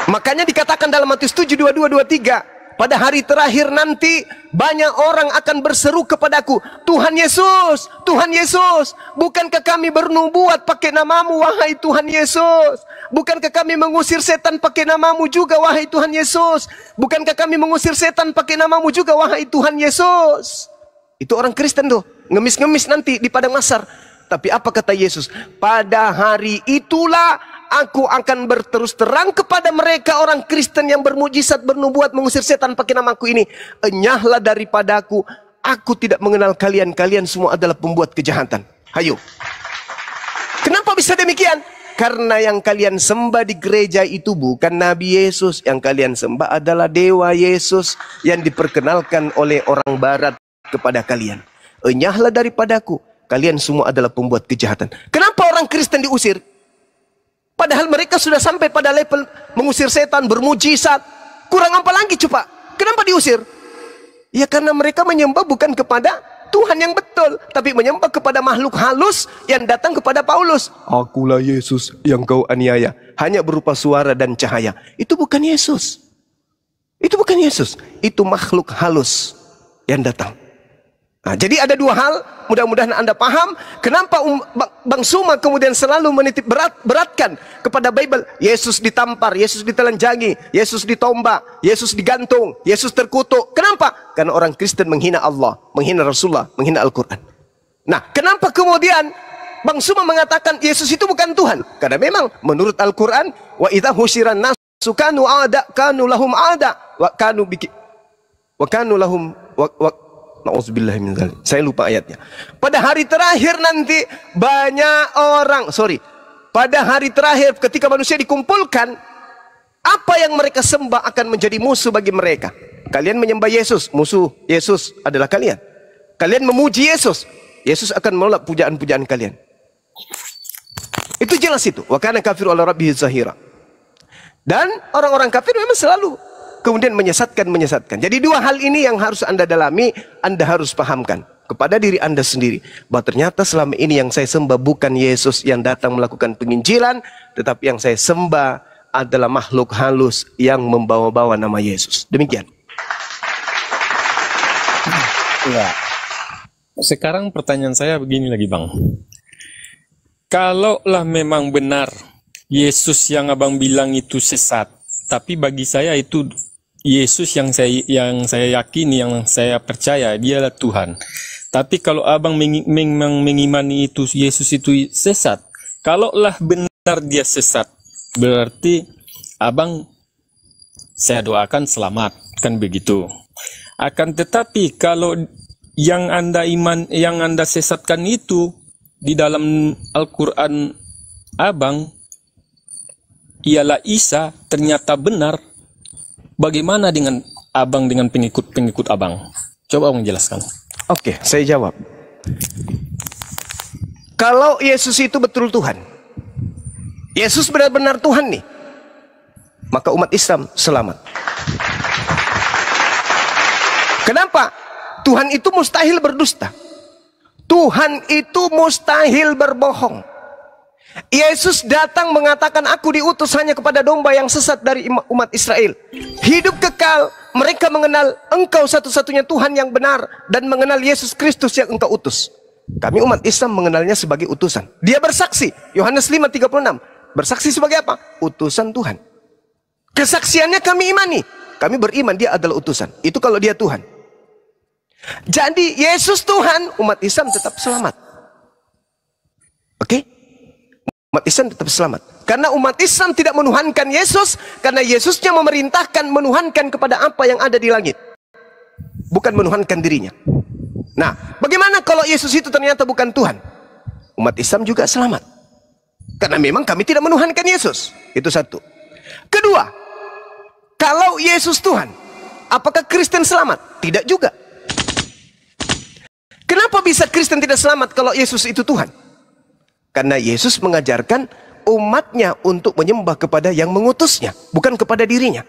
Makanya dikatakan dalam Matius 7, 22, 23, pada hari terakhir nanti banyak orang akan berseru kepadaku, Tuhan Yesus, Tuhan Yesus, bukankah kami bernubuat pakai namamu, wahai Tuhan Yesus? Bukankah kami mengusir setan pakai namamu juga, wahai Tuhan Yesus? Bukankah kami mengusir setan pakai namamu juga, wahai Tuhan Yesus? Itu orang Kristen tuh, ngemis-ngemis nanti di padang mahsyar. Tapi apa kata Yesus? Pada hari itulah aku akan berterus terang kepada mereka orang Kristen yang bermujizat, bernubuat, mengusir setan pakai namaku ini. Enyahlah daripadaku, aku tidak mengenal kalian, kalian semua adalah pembuat kejahatan. Hayo. Kenapa bisa demikian? Karena yang kalian sembah di gereja itu bukan Nabi Yesus. Yang kalian sembah adalah Dewa Yesus yang diperkenalkan oleh orang barat kepada kalian. Enyahlah daripadaku, kalian semua adalah pembuat kejahatan. Kenapa orang Kristen diusir? Padahal mereka sudah sampai pada level mengusir setan, bermujizat. Kurang apa lagi coba? Kenapa diusir? Ya karena mereka menyembah bukan kepada Tuhan yang betul, tapi menyembah kepada makhluk halus yang datang kepada Paulus. Akulah Yesus yang kau aniaya, hanya berupa suara dan cahaya. Itu bukan Yesus. Itu bukan Yesus. Itu makhluk halus yang datang. Nah, jadi ada dua hal, mudah-mudahan Anda paham kenapa Bang Suma kemudian selalu menitip beratkan kepada Bible. Yesus ditampar, Yesus ditelanjangi, Yesus ditombak, Yesus digantung, Yesus terkutuk. Kenapa? Karena orang Kristen menghina Allah, menghina Rasulullah, menghina Al-Quran. Nah, kenapa kemudian Bang Suma mengatakan Yesus itu bukan Tuhan? Karena memang menurut Al-Quran, wa idza husyiran nasu kanu a'da kanu lahum a'da wa kanu lahum Na'udzubillahi min dzalik. Saya lupa ayatnya. Pada hari terakhir nanti banyak orang, pada hari terakhir ketika manusia dikumpulkan, apa yang mereka sembah akan menjadi musuh bagi mereka. Kalian menyembah Yesus, musuh Yesus adalah kalian. Kalian memuji Yesus, Yesus akan menolak pujaan-pujaan kalian. Itu jelas itu. Wa kana kafiru ala rabbihi zahira. Dan orang-orang kafir memang selalu kemudian menyesatkan. Jadi dua hal ini yang harus Anda dalami, Anda harus pahamkan kepada diri Anda sendiri, bahwa ternyata selama ini yang saya sembah bukan Yesus yang datang melakukan penginjilan, tetapi yang saya sembah adalah makhluk halus yang membawa-bawa nama Yesus. Demikian. Enggak. Sekarang pertanyaan saya begini lagi, Bang. Kalaulah memang benar Yesus yang Abang bilang itu sesat, tapi bagi saya itu Yesus yang saya yakini, yang saya percaya dialah Tuhan. Tapi kalau Abang memang mengimani itu Yesus itu sesat, kalaulah benar dia sesat, berarti Abang saya doakan selamat, kan begitu. Akan tetapi kalau yang Anda sesatkan itu di dalam Al-Quran Abang ialah Isa, ternyata benar. Bagaimana dengan Abang dengan pengikut Abang? Coba Abang jelaskan. Oke, saya jawab. Kalau Yesus itu betul Tuhan, Yesus benar-benar Tuhan nih, maka umat Islam selamat. Kenapa? Tuhan itu mustahil berdusta. Tuhan itu mustahil berbohong. Yesus datang mengatakan, aku diutus hanya kepada domba yang sesat dari umat Israel. Hidup kekal, mereka mengenal engkau satu-satunya Tuhan yang benar, dan mengenal Yesus Kristus yang engkau utus. Kami umat Islam mengenalnya sebagai utusan. Dia bersaksi, Yohanes 5:36. Bersaksi sebagai apa? Utusan Tuhan. Kesaksiannya kami imani. Kami beriman dia adalah utusan. Itu kalau dia Tuhan. Jadi Yesus Tuhan, umat Islam tetap selamat. Oke? umat Islam tetap selamat. Karena umat Islam tidak menuhankan Yesus, karena Yesusnya memerintahkan menuhankan kepada apa yang ada di langit, bukan menuhankan dirinya. Nah, bagaimana kalau Yesus itu ternyata bukan Tuhan? Umat Islam juga selamat, karena memang kami tidak menuhankan Yesus. Itu satu. Kedua, kalau Yesus Tuhan, apakah Kristen selamat? Tidak juga. Kenapa bisa Kristen tidak selamat kalau Yesus itu Tuhan? Karena Yesus mengajarkan umatnya untuk menyembah kepada yang mengutusnya, bukan kepada dirinya.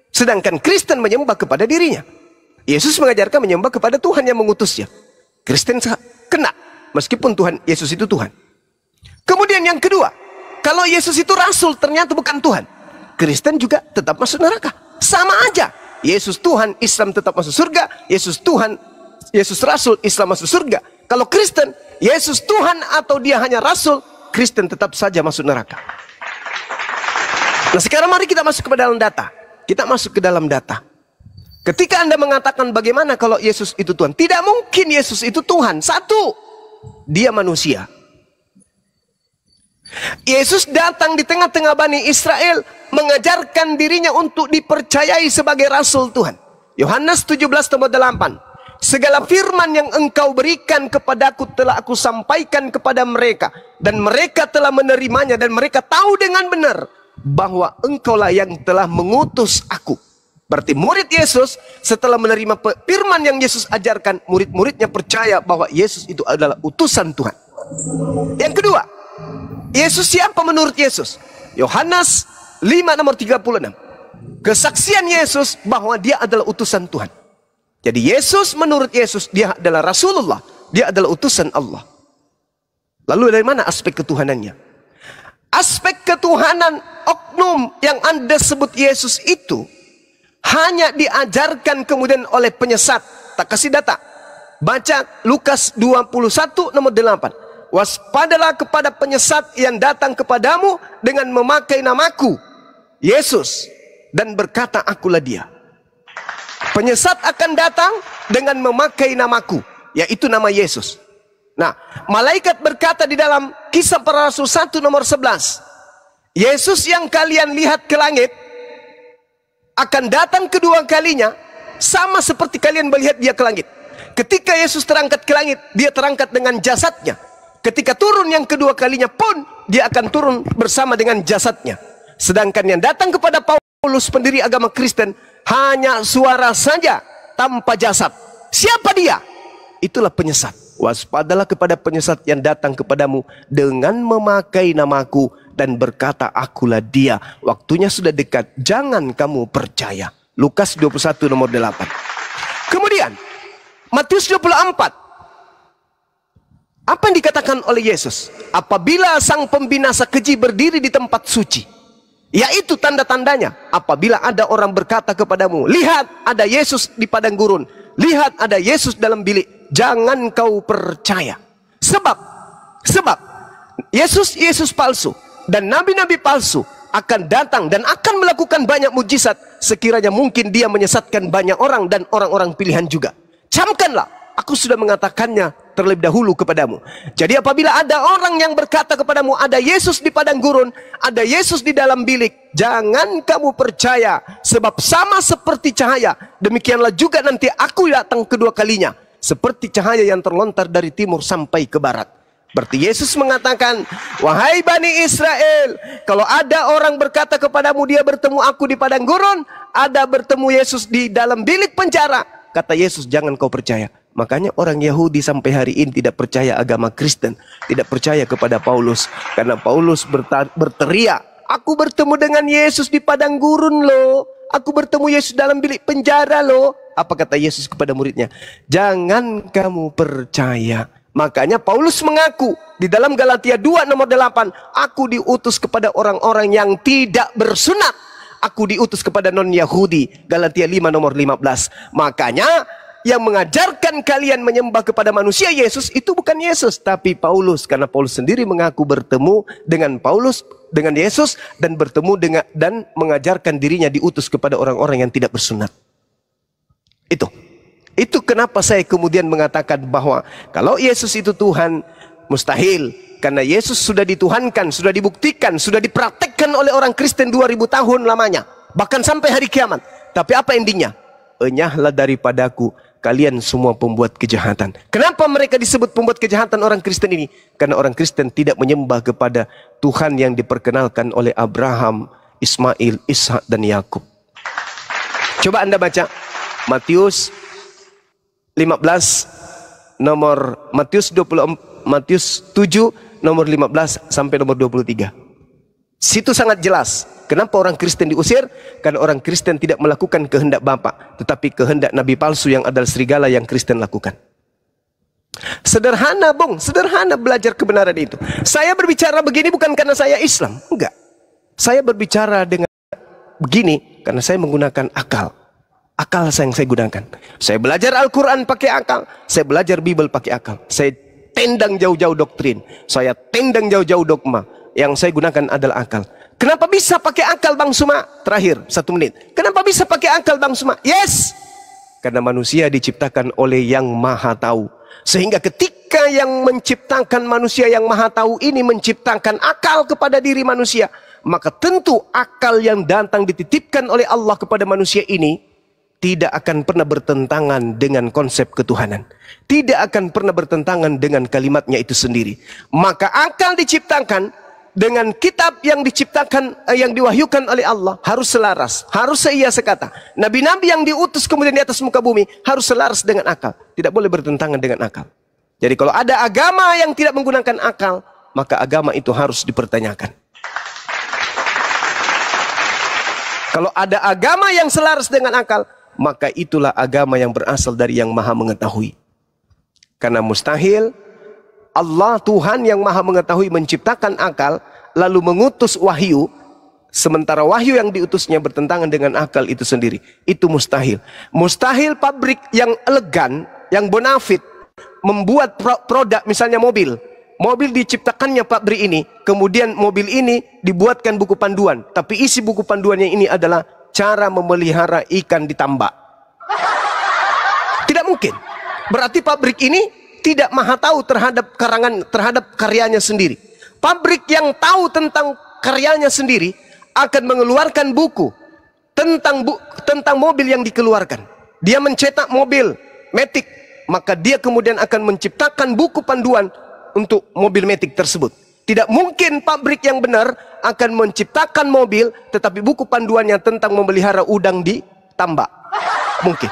Sedangkan Kristen menyembah kepada dirinya. Yesus mengajarkan menyembah kepada Tuhan yang mengutusnya. Kristen kena, meskipun Tuhan Yesus itu Tuhan. Kemudian yang kedua, kalau Yesus itu Rasul ternyata bukan Tuhan, Kristen juga tetap masuk neraka. Sama aja. Yesus Tuhan, Islam tetap masuk surga. Yesus Tuhan, Yesus Rasul, Islam masuk surga. Kalau Kristen, Yesus Tuhan atau dia hanya Rasul, Kristen tetap saja masuk neraka. Nah, sekarang mari kita masuk ke dalam data. Kita masuk ke dalam data. Ketika Anda mengatakan bagaimana kalau Yesus itu Tuhan, tidak mungkin Yesus itu Tuhan. Satu, dia manusia. Yesus datang di tengah-tengah Bani Israel, mengajarkan dirinya untuk dipercayai sebagai Rasul Tuhan. Yohanes 17:8. Segala firman yang engkau berikan kepadaku telah aku sampaikan kepada mereka, dan mereka telah menerimanya, dan mereka tahu dengan benar bahwa engkaulah yang telah mengutus aku. Berarti murid Yesus setelah menerima firman yang Yesus ajarkan, murid-muridnya percaya bahwa Yesus itu adalah utusan Tuhan. Yang kedua, Yesus siapa menurut Yesus? Yohanes 5:36. Kesaksian Yesus bahwa dia adalah utusan Tuhan. Jadi Yesus menurut Yesus dia adalah Rasulullah, dia adalah utusan Allah. Lalu dari mana aspek ketuhanannya? Aspek ketuhanan oknum yang Anda sebut Yesus itu hanya diajarkan kemudian oleh penyesat. Tak kasih data. Baca Lukas 21:8. Waspadalah kepada penyesat yang datang kepadamu dengan memakai namaku, Yesus, dan berkata akulah dia. Penyesat akan datang dengan memakai namaku, yaitu nama Yesus. Nah, malaikat berkata di dalam Kisah Para Rasul 1:11, Yesus yang kalian lihat ke langit akan datang kedua kalinya, sama seperti kalian melihat dia ke langit. Ketika Yesus terangkat ke langit, dia terangkat dengan jasadnya. Ketika turun yang kedua kalinya pun, dia akan turun bersama dengan jasadnya. Sedangkan yang datang kepada Paulus, pendiri agama Kristen, hanya suara saja tanpa jasad. Siapa dia? Itulah penyesat. Waspadalah kepada penyesat yang datang kepadamu dengan memakai namaku dan berkata akulah dia. Waktunya sudah dekat, jangan kamu percaya. Lukas 21:8. Kemudian Matius 24. Apa yang dikatakan oleh Yesus? Apabila sang pembinasa keji berdiri di tempat suci, yaitu tanda-tandanya, apabila ada orang berkata kepadamu, lihat ada Yesus di padang gurun, lihat ada Yesus dalam bilik, jangan kau percaya. Sebab Yesus palsu dan nabi-nabi palsu akan datang dan akan melakukan banyak mujizat, sekiranya mungkin dia menyesatkan banyak orang dan orang-orang pilihan juga. Camkanlah, aku sudah mengatakannya terlebih dahulu kepadamu. Jadi apabila ada orang yang berkata kepadamu ada Yesus di padang gurun, ada Yesus di dalam bilik, jangan kamu percaya. Sebab sama seperti cahaya, demikianlah juga nanti aku datang kedua kalinya, seperti cahaya yang terlontar dari timur sampai ke barat. Berarti Yesus mengatakan, wahai Bani Israel, kalau ada orang berkata kepadamu dia bertemu aku di padang gurun, ada bertemu Yesus di dalam bilik penjara, kata Yesus, jangan kau percaya. Makanya orang Yahudi sampai hari ini tidak percaya agama Kristen, tidak percaya kepada Paulus, karena Paulus berteriak, aku bertemu dengan Yesus di padang gurun loh, aku bertemu Yesus dalam bilik penjara loh. Apa kata Yesus kepada muridnya? Jangan kamu percaya. Makanya Paulus mengaku di dalam Galatia 2:8, aku diutus kepada orang-orang yang tidak bersunat, aku diutus kepada non-Yahudi. Galatia 5:15. Makanya yang mengajarkan kalian menyembah kepada manusia Yesus itu bukan Yesus, tapi Paulus. Karena Paulus sendiri mengaku bertemu dengan Yesus dan bertemu dengan dan mengajarkan dirinya diutus kepada orang-orang yang tidak bersunat. Itu kenapa saya kemudian mengatakan bahwa kalau Yesus itu Tuhan, Mustahil. Karena Yesus sudah dituhankan, sudah dibuktikan, sudah dipraktekkan oleh orang Kristen 2000 tahun lamanya. Bahkan sampai hari kiamat. Tapi apa endingnya? Enyahlah daripadaku kalian semua pembuat kejahatan. Kenapa mereka disebut pembuat kejahatan orang Kristen ini? Karena orang Kristen tidak menyembah kepada Tuhan yang diperkenalkan oleh Abraham, Ismail, Ishak dan Yakub. Coba Anda baca Matius 15 nomor Matius 7 nomor 15 sampai nomor 23. Situ sangat jelas. Kenapa orang Kristen diusir? Karena orang Kristen tidak melakukan kehendak Bapa, tetapi kehendak nabi palsu yang adalah serigala yang Kristen lakukan. Sederhana, Bung, sederhana belajar kebenaran itu. Saya berbicara begini bukan karena saya Islam, enggak. Saya berbicara dengan begini karena saya menggunakan akal. Akal yang saya gunakan. Saya belajar Al-Quran pakai akal. Saya belajar Bible pakai akal. Saya tendang jauh-jauh doktrin. Saya tendang jauh-jauh dogma. Yang saya gunakan adalah akal. Kenapa bisa pakai akal, Bang Suma? Terakhir, 1 menit. Kenapa bisa pakai akal, Bang Suma? Yes! Karena manusia diciptakan oleh yang maha tahu. Sehingga ketika yang menciptakan manusia yang maha tahu ini menciptakan akal kepada diri manusia, maka tentu akal yang datang dititipkan oleh Allah kepada manusia ini tidak akan pernah bertentangan dengan konsep ketuhanan. Tidak akan pernah bertentangan dengan kalimatnya itu sendiri. Maka akal diciptakan dengan kitab yang diciptakan, yang diwahyukan oleh Allah harus selaras, harus seia sekata. Nabi-nabi yang diutus kemudian di atas muka bumi harus selaras dengan akal. Tidak boleh bertentangan dengan akal. Jadi kalau ada agama yang tidak menggunakan akal, maka agama itu harus dipertanyakan. Kalau ada agama yang selaras dengan akal, maka itulah agama yang berasal dari yang maha mengetahui. Karena mustahil Allah Tuhan yang maha mengetahui menciptakan akal lalu mengutus wahyu, sementara wahyu yang diutusnya bertentangan dengan akal itu sendiri. Itu mustahil. Mustahil pabrik yang elegan, yang bonafit membuat produk, misalnya mobil. Mobil diciptakannya pabrik ini, kemudian mobil ini dibuatkan buku panduan, tapi isi buku panduannya ini adalah cara memelihara ikan di tambak. Tidak mungkin. Berarti pabrik ini tidak maha tahu terhadap karyanya sendiri. Pabrik yang tahu tentang karyanya sendiri akan mengeluarkan buku tentang mobil yang dikeluarkan. Dia mencetak mobil Matic, maka dia kemudian akan menciptakan buku panduan untuk mobil Matic tersebut. Tidak mungkin pabrik yang benar akan menciptakan mobil tetapi buku panduannya tentang memelihara udang di tambak. Mungkin.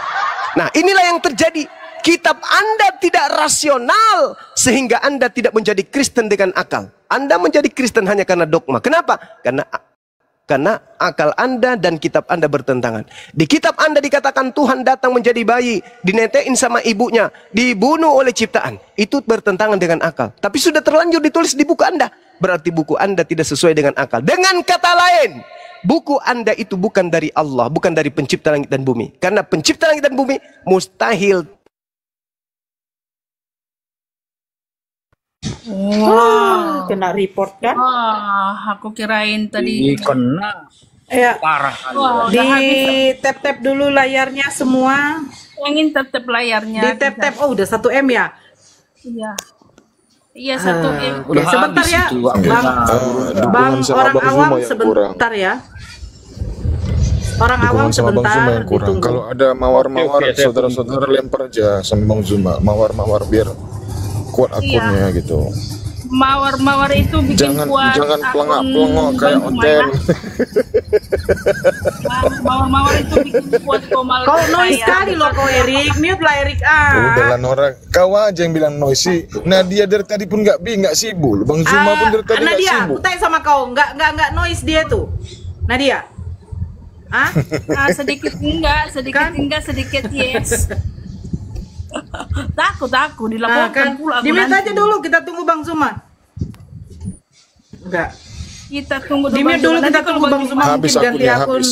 Nah, inilah yang terjadi. Kitab Anda tidak rasional sehingga Anda tidak menjadi Kristen dengan akal. Anda menjadi Kristen hanya karena dogma. Kenapa? Karena akal Anda dan kitab Anda bertentangan. Di kitab Anda dikatakan Tuhan datang menjadi bayi, dinetein sama ibunya, dibunuh oleh ciptaan. Itu bertentangan dengan akal. Tapi sudah terlanjur ditulis di buku Anda. Berarti buku Anda tidak sesuai dengan akal. Dengan kata lain, buku Anda itu bukan dari Allah, bukan dari pencipta langit dan bumi. Karena pencipta langit dan bumi mustahil. Wah, kena report kan? Wah, aku kirain tadi. Kena Ya, parah. Wah, di udah habis. tap-tap dulu layarnya semua. Ingin tetap layarnya. Di tap-tap, oh udah 1 M ya? Iya. Iya, 1 M. Oke, sebentar ya, Bang, orang awam sebentar ya. Orang awam Dukungan sama Bang Zuma sebentar, yang kurang. ditunggu. Kalau ada mawar-mawar, Oke, saya saudara-saudara lempar aja sama Bang Zuma. Mawar-mawar biar kuat akunnya gitu. Mawar-mawar itu bikin Jangan kuat jangan akun pelengak-pelengok kayak Bang Zuma hotel. ya. Mawar-mawar itu bikin kuat komal Kau noise saya. sekali loh kau Erik, mute lah Erik Udahlah Nora, kau aja yang bilang noisy. Nadia dari tadi pun nggak sibuk. Bang Zuma pun dari tadi nggak Nadia, sibuk. aku tanya sama kau, nggak noise dia tuh, Nadia? Hah? Sedikit enggak, sedikit yes. Takut dilaporkan Kan? pula aku Di mute nanti. aja dulu, kita tunggu Bang Zuma. Enggak. Kita tunggu Di mute dulu, Nanti kita kalau tunggu Bang Bang Zuma Habis mungkin ganti akunnya, akun.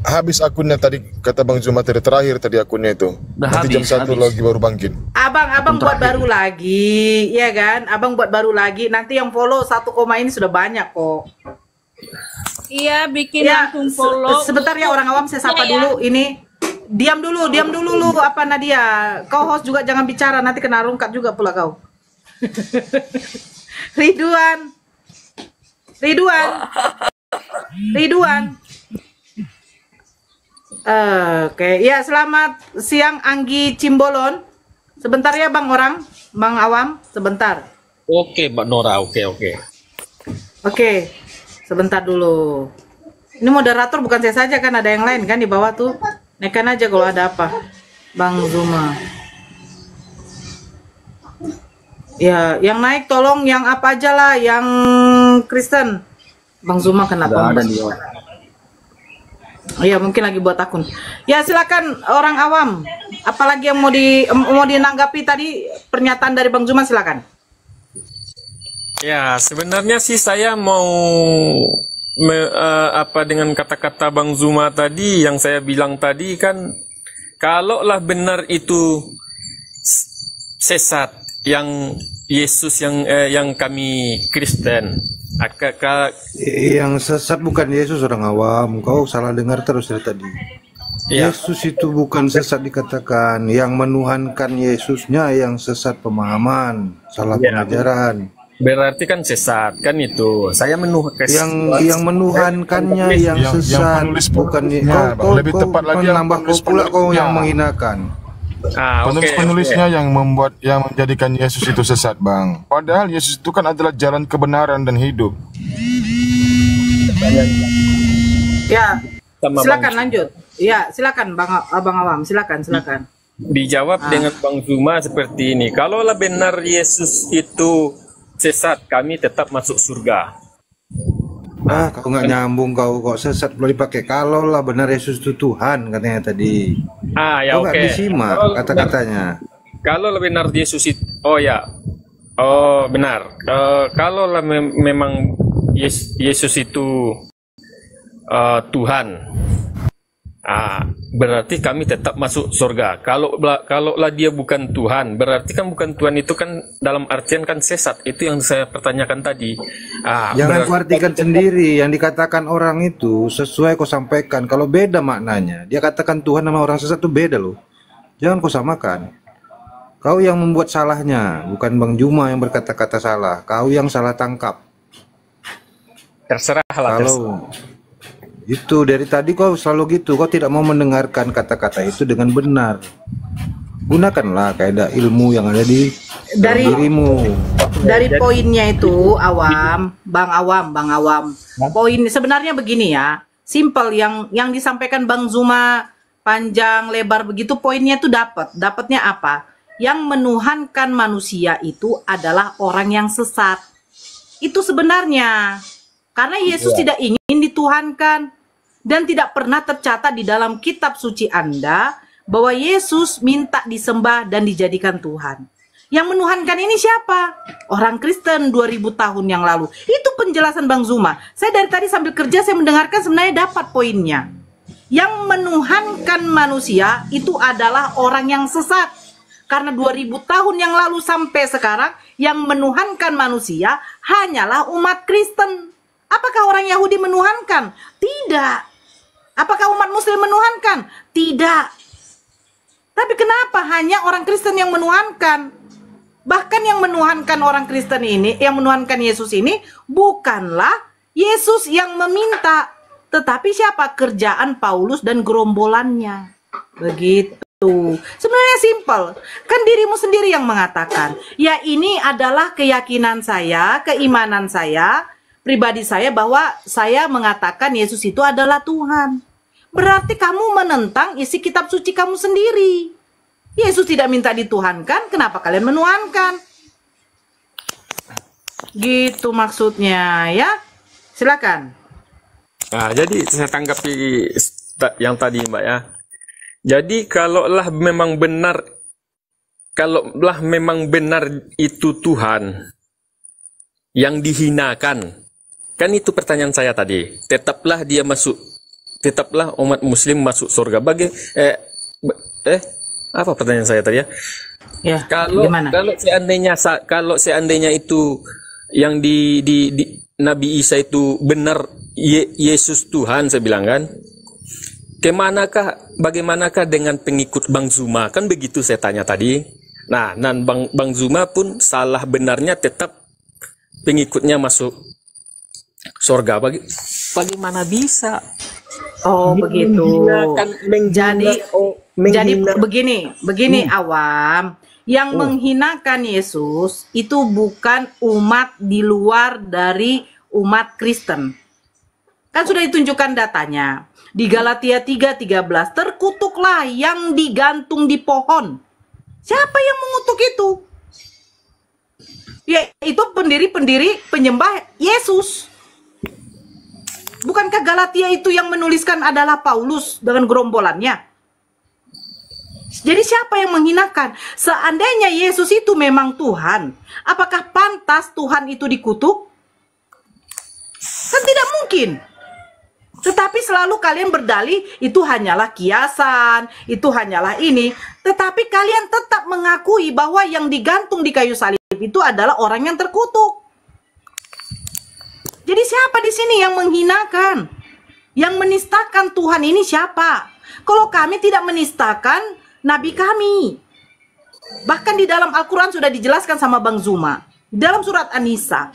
habis akunnya tadi kata Bang Zuma terakhir tadi akunnya itu. Udah Nanti jam habis, 1 lagi baru bangkit. Abang buat baru lagi, ya kan? Abang buat baru lagi. Nanti yang follow 1 koma ini sudah banyak kok. Iya, bikin Ya, langsung follow. sebentar ya orang awam saya sapa Ya. dulu. Ini diam dulu lu apa Nadia. Kau host juga jangan bicara nanti kena rungkat juga pula kau. Ridwan. Ridwan. Ridwan. Oke, ya selamat siang Anggi Cimbolon. Sebentar ya Bang Awam, sebentar. Oke, Mbak Nora, oke. Oke, sebentar dulu. Ini moderator bukan saya saja kan, ada yang lain kan di bawah tuh. Naikkan aja kalau ada apa, Bang Zuma. Ya, yang naik tolong yang apa aja lah, yang Kristen. Bang Zuma kenapa? Ada di bawah. Iya, mungkin lagi buat akun. Ya, silakan orang awam. Apalagi yang mau dinanggapi tadi pernyataan dari Bang Zuma, silakan. Ya, sebenarnya sih saya mau dengan kata-kata Bang Zuma tadi, yang saya bilang tadi kan, kalaulah benar itu sesat yang Yesus yang kami Kristen, yang sesat bukan Yesus, orang awam. Kau salah dengar terus dari tadi. Ya. Yesus itu bukan sesat dikatakan, yang menuhankan Yesusnya yang sesat pemahaman, salah pengajaran. Berarti kan sesat kan itu. Saya yang menuhankannya yang sesat, bukan kau lebih tepat lagi menambah kau pula kau yang menghinakan. Penulis-penulisnya yang menjadikan Yesus itu sesat, Bang. Padahal Yesus itu kan adalah jalan kebenaran dan hidup. Ya, silakan lanjut. Ya, silakan Abang Awam, silakan. Dijawab dengan Bang Zuma seperti ini. Kalaulah benar Yesus itu sesat, kami tetap masuk surga. Kau nggak nyambung, kau kok sesat boleh dipakai. Kalau lah benar Yesus itu Tuhan katanya tadi. Ya, kau nggak disimak kata-katanya. Kalau benar Yesus itu, benar. Kalau memang Yesus itu Tuhan, berarti kami tetap masuk surga. Kalaulah dia bukan Tuhan, berarti kan bukan Tuhan itu kan dalam artian kan sesat. Itu yang saya pertanyakan tadi. Jangan kau artikan sendiri yang dikatakan orang itu sesuai kau sampaikan. Kalau beda maknanya, dia katakan Tuhan sama orang sesat itu beda loh. Jangan kau samakan. Kau yang membuat salahnya, bukan Bang Zuma yang berkata-kata salah. Kau yang salah tangkap. Terserahlah. Itu dari tadi kau selalu gitu, kau tidak mau mendengarkan kata-kata itu dengan benar. Gunakanlah kaidah ilmu yang ada di dirimu. Dari poinnya itu Bang Awam. Poin sebenarnya begini ya, simple yang disampaikan Bang Zuma panjang lebar begitu, poinnya itu dapatnya apa? Yang menuhankan manusia itu adalah orang yang sesat. Itu sebenarnya. Karena Yesus tidak ingin dituhankan. Dan tidak pernah tercatat di dalam kitab suci Anda bahwa Yesus minta disembah dan dijadikan Tuhan. Yang menuhankan ini siapa? Orang Kristen 2000 tahun yang lalu. Itu penjelasan Bang Zuma. Saya dari tadi sambil kerja saya mendengarkan, sebenarnya dapat poinnya. Yang menuhankan manusia itu adalah orang yang sesat. Karena 2000 tahun yang lalu sampai sekarang yang menuhankan manusia hanyalah umat Kristen. Apakah orang Yahudi menuhankan? Tidak. Apakah umat Muslim menuhankan? Tidak. Tapi kenapa hanya orang Kristen yang menuhankan? Bahkan yang menuhankan orang Kristen ini, yang menuhankan Yesus ini, bukanlah Yesus yang meminta, tetapi siapa? Kerjaan Paulus dan gerombolannya. Begitu. Sebenarnya simpel. Kan dirimu sendiri yang mengatakan, ya ini adalah keyakinan saya, keimanan saya, pribadi saya, bahwa saya mengatakan Yesus itu adalah Tuhan. Berarti kamu menentang isi kitab suci kamu sendiri. Yesus tidak minta dituhankan, kenapa kalian menuhankan? Gitu maksudnya ya. Silakan. Jadi saya tanggapi yang tadi Mbak ya. Jadi kalaulah memang benar itu Tuhan yang dihinakan, kan itu pertanyaan saya tadi. Tetaplah umat Muslim masuk surga. Apa pertanyaan saya tadi ya? Ya. Kalau seandainya itu yang di Nabi Isa itu benar Yesus Tuhan, saya bilang kan. Bagaimanakah dengan pengikut Bang Zuma? Kan begitu saya tanya tadi. Nah, dan Bang Zuma pun salah benarnya tetap pengikutnya masuk surga. Bagaimana bisa? Oh, begitu. Jadi begini awam, yang menghinakan Yesus itu bukan umat di luar dari umat Kristen. Kan sudah ditunjukkan datanya. Di Galatia 3:13, terkutuklah yang digantung di pohon. Siapa yang mengutuk itu? Ya, itu pendiri-pendiri penyembah Yesus. Bukankah Galatia itu yang menuliskan adalah Paulus dengan gerombolannya? Jadi siapa yang menghinakan? Seandainya Yesus itu memang Tuhan, apakah pantas Tuhan itu dikutuk? Kan tidak mungkin. Tetapi selalu kalian berdalih itu hanyalah kiasan, itu hanyalah ini. Tetapi kalian tetap mengakui bahwa yang digantung di kayu salib itu adalah orang yang terkutuk. Jadi siapa di sini yang menghinakan? Yang menistakan Tuhan ini siapa? Kalau kami tidak menistakan nabi kami. Bahkan di dalam Al-Quran sudah dijelaskan sama Bang Zuma. Dalam surat An-Nisa.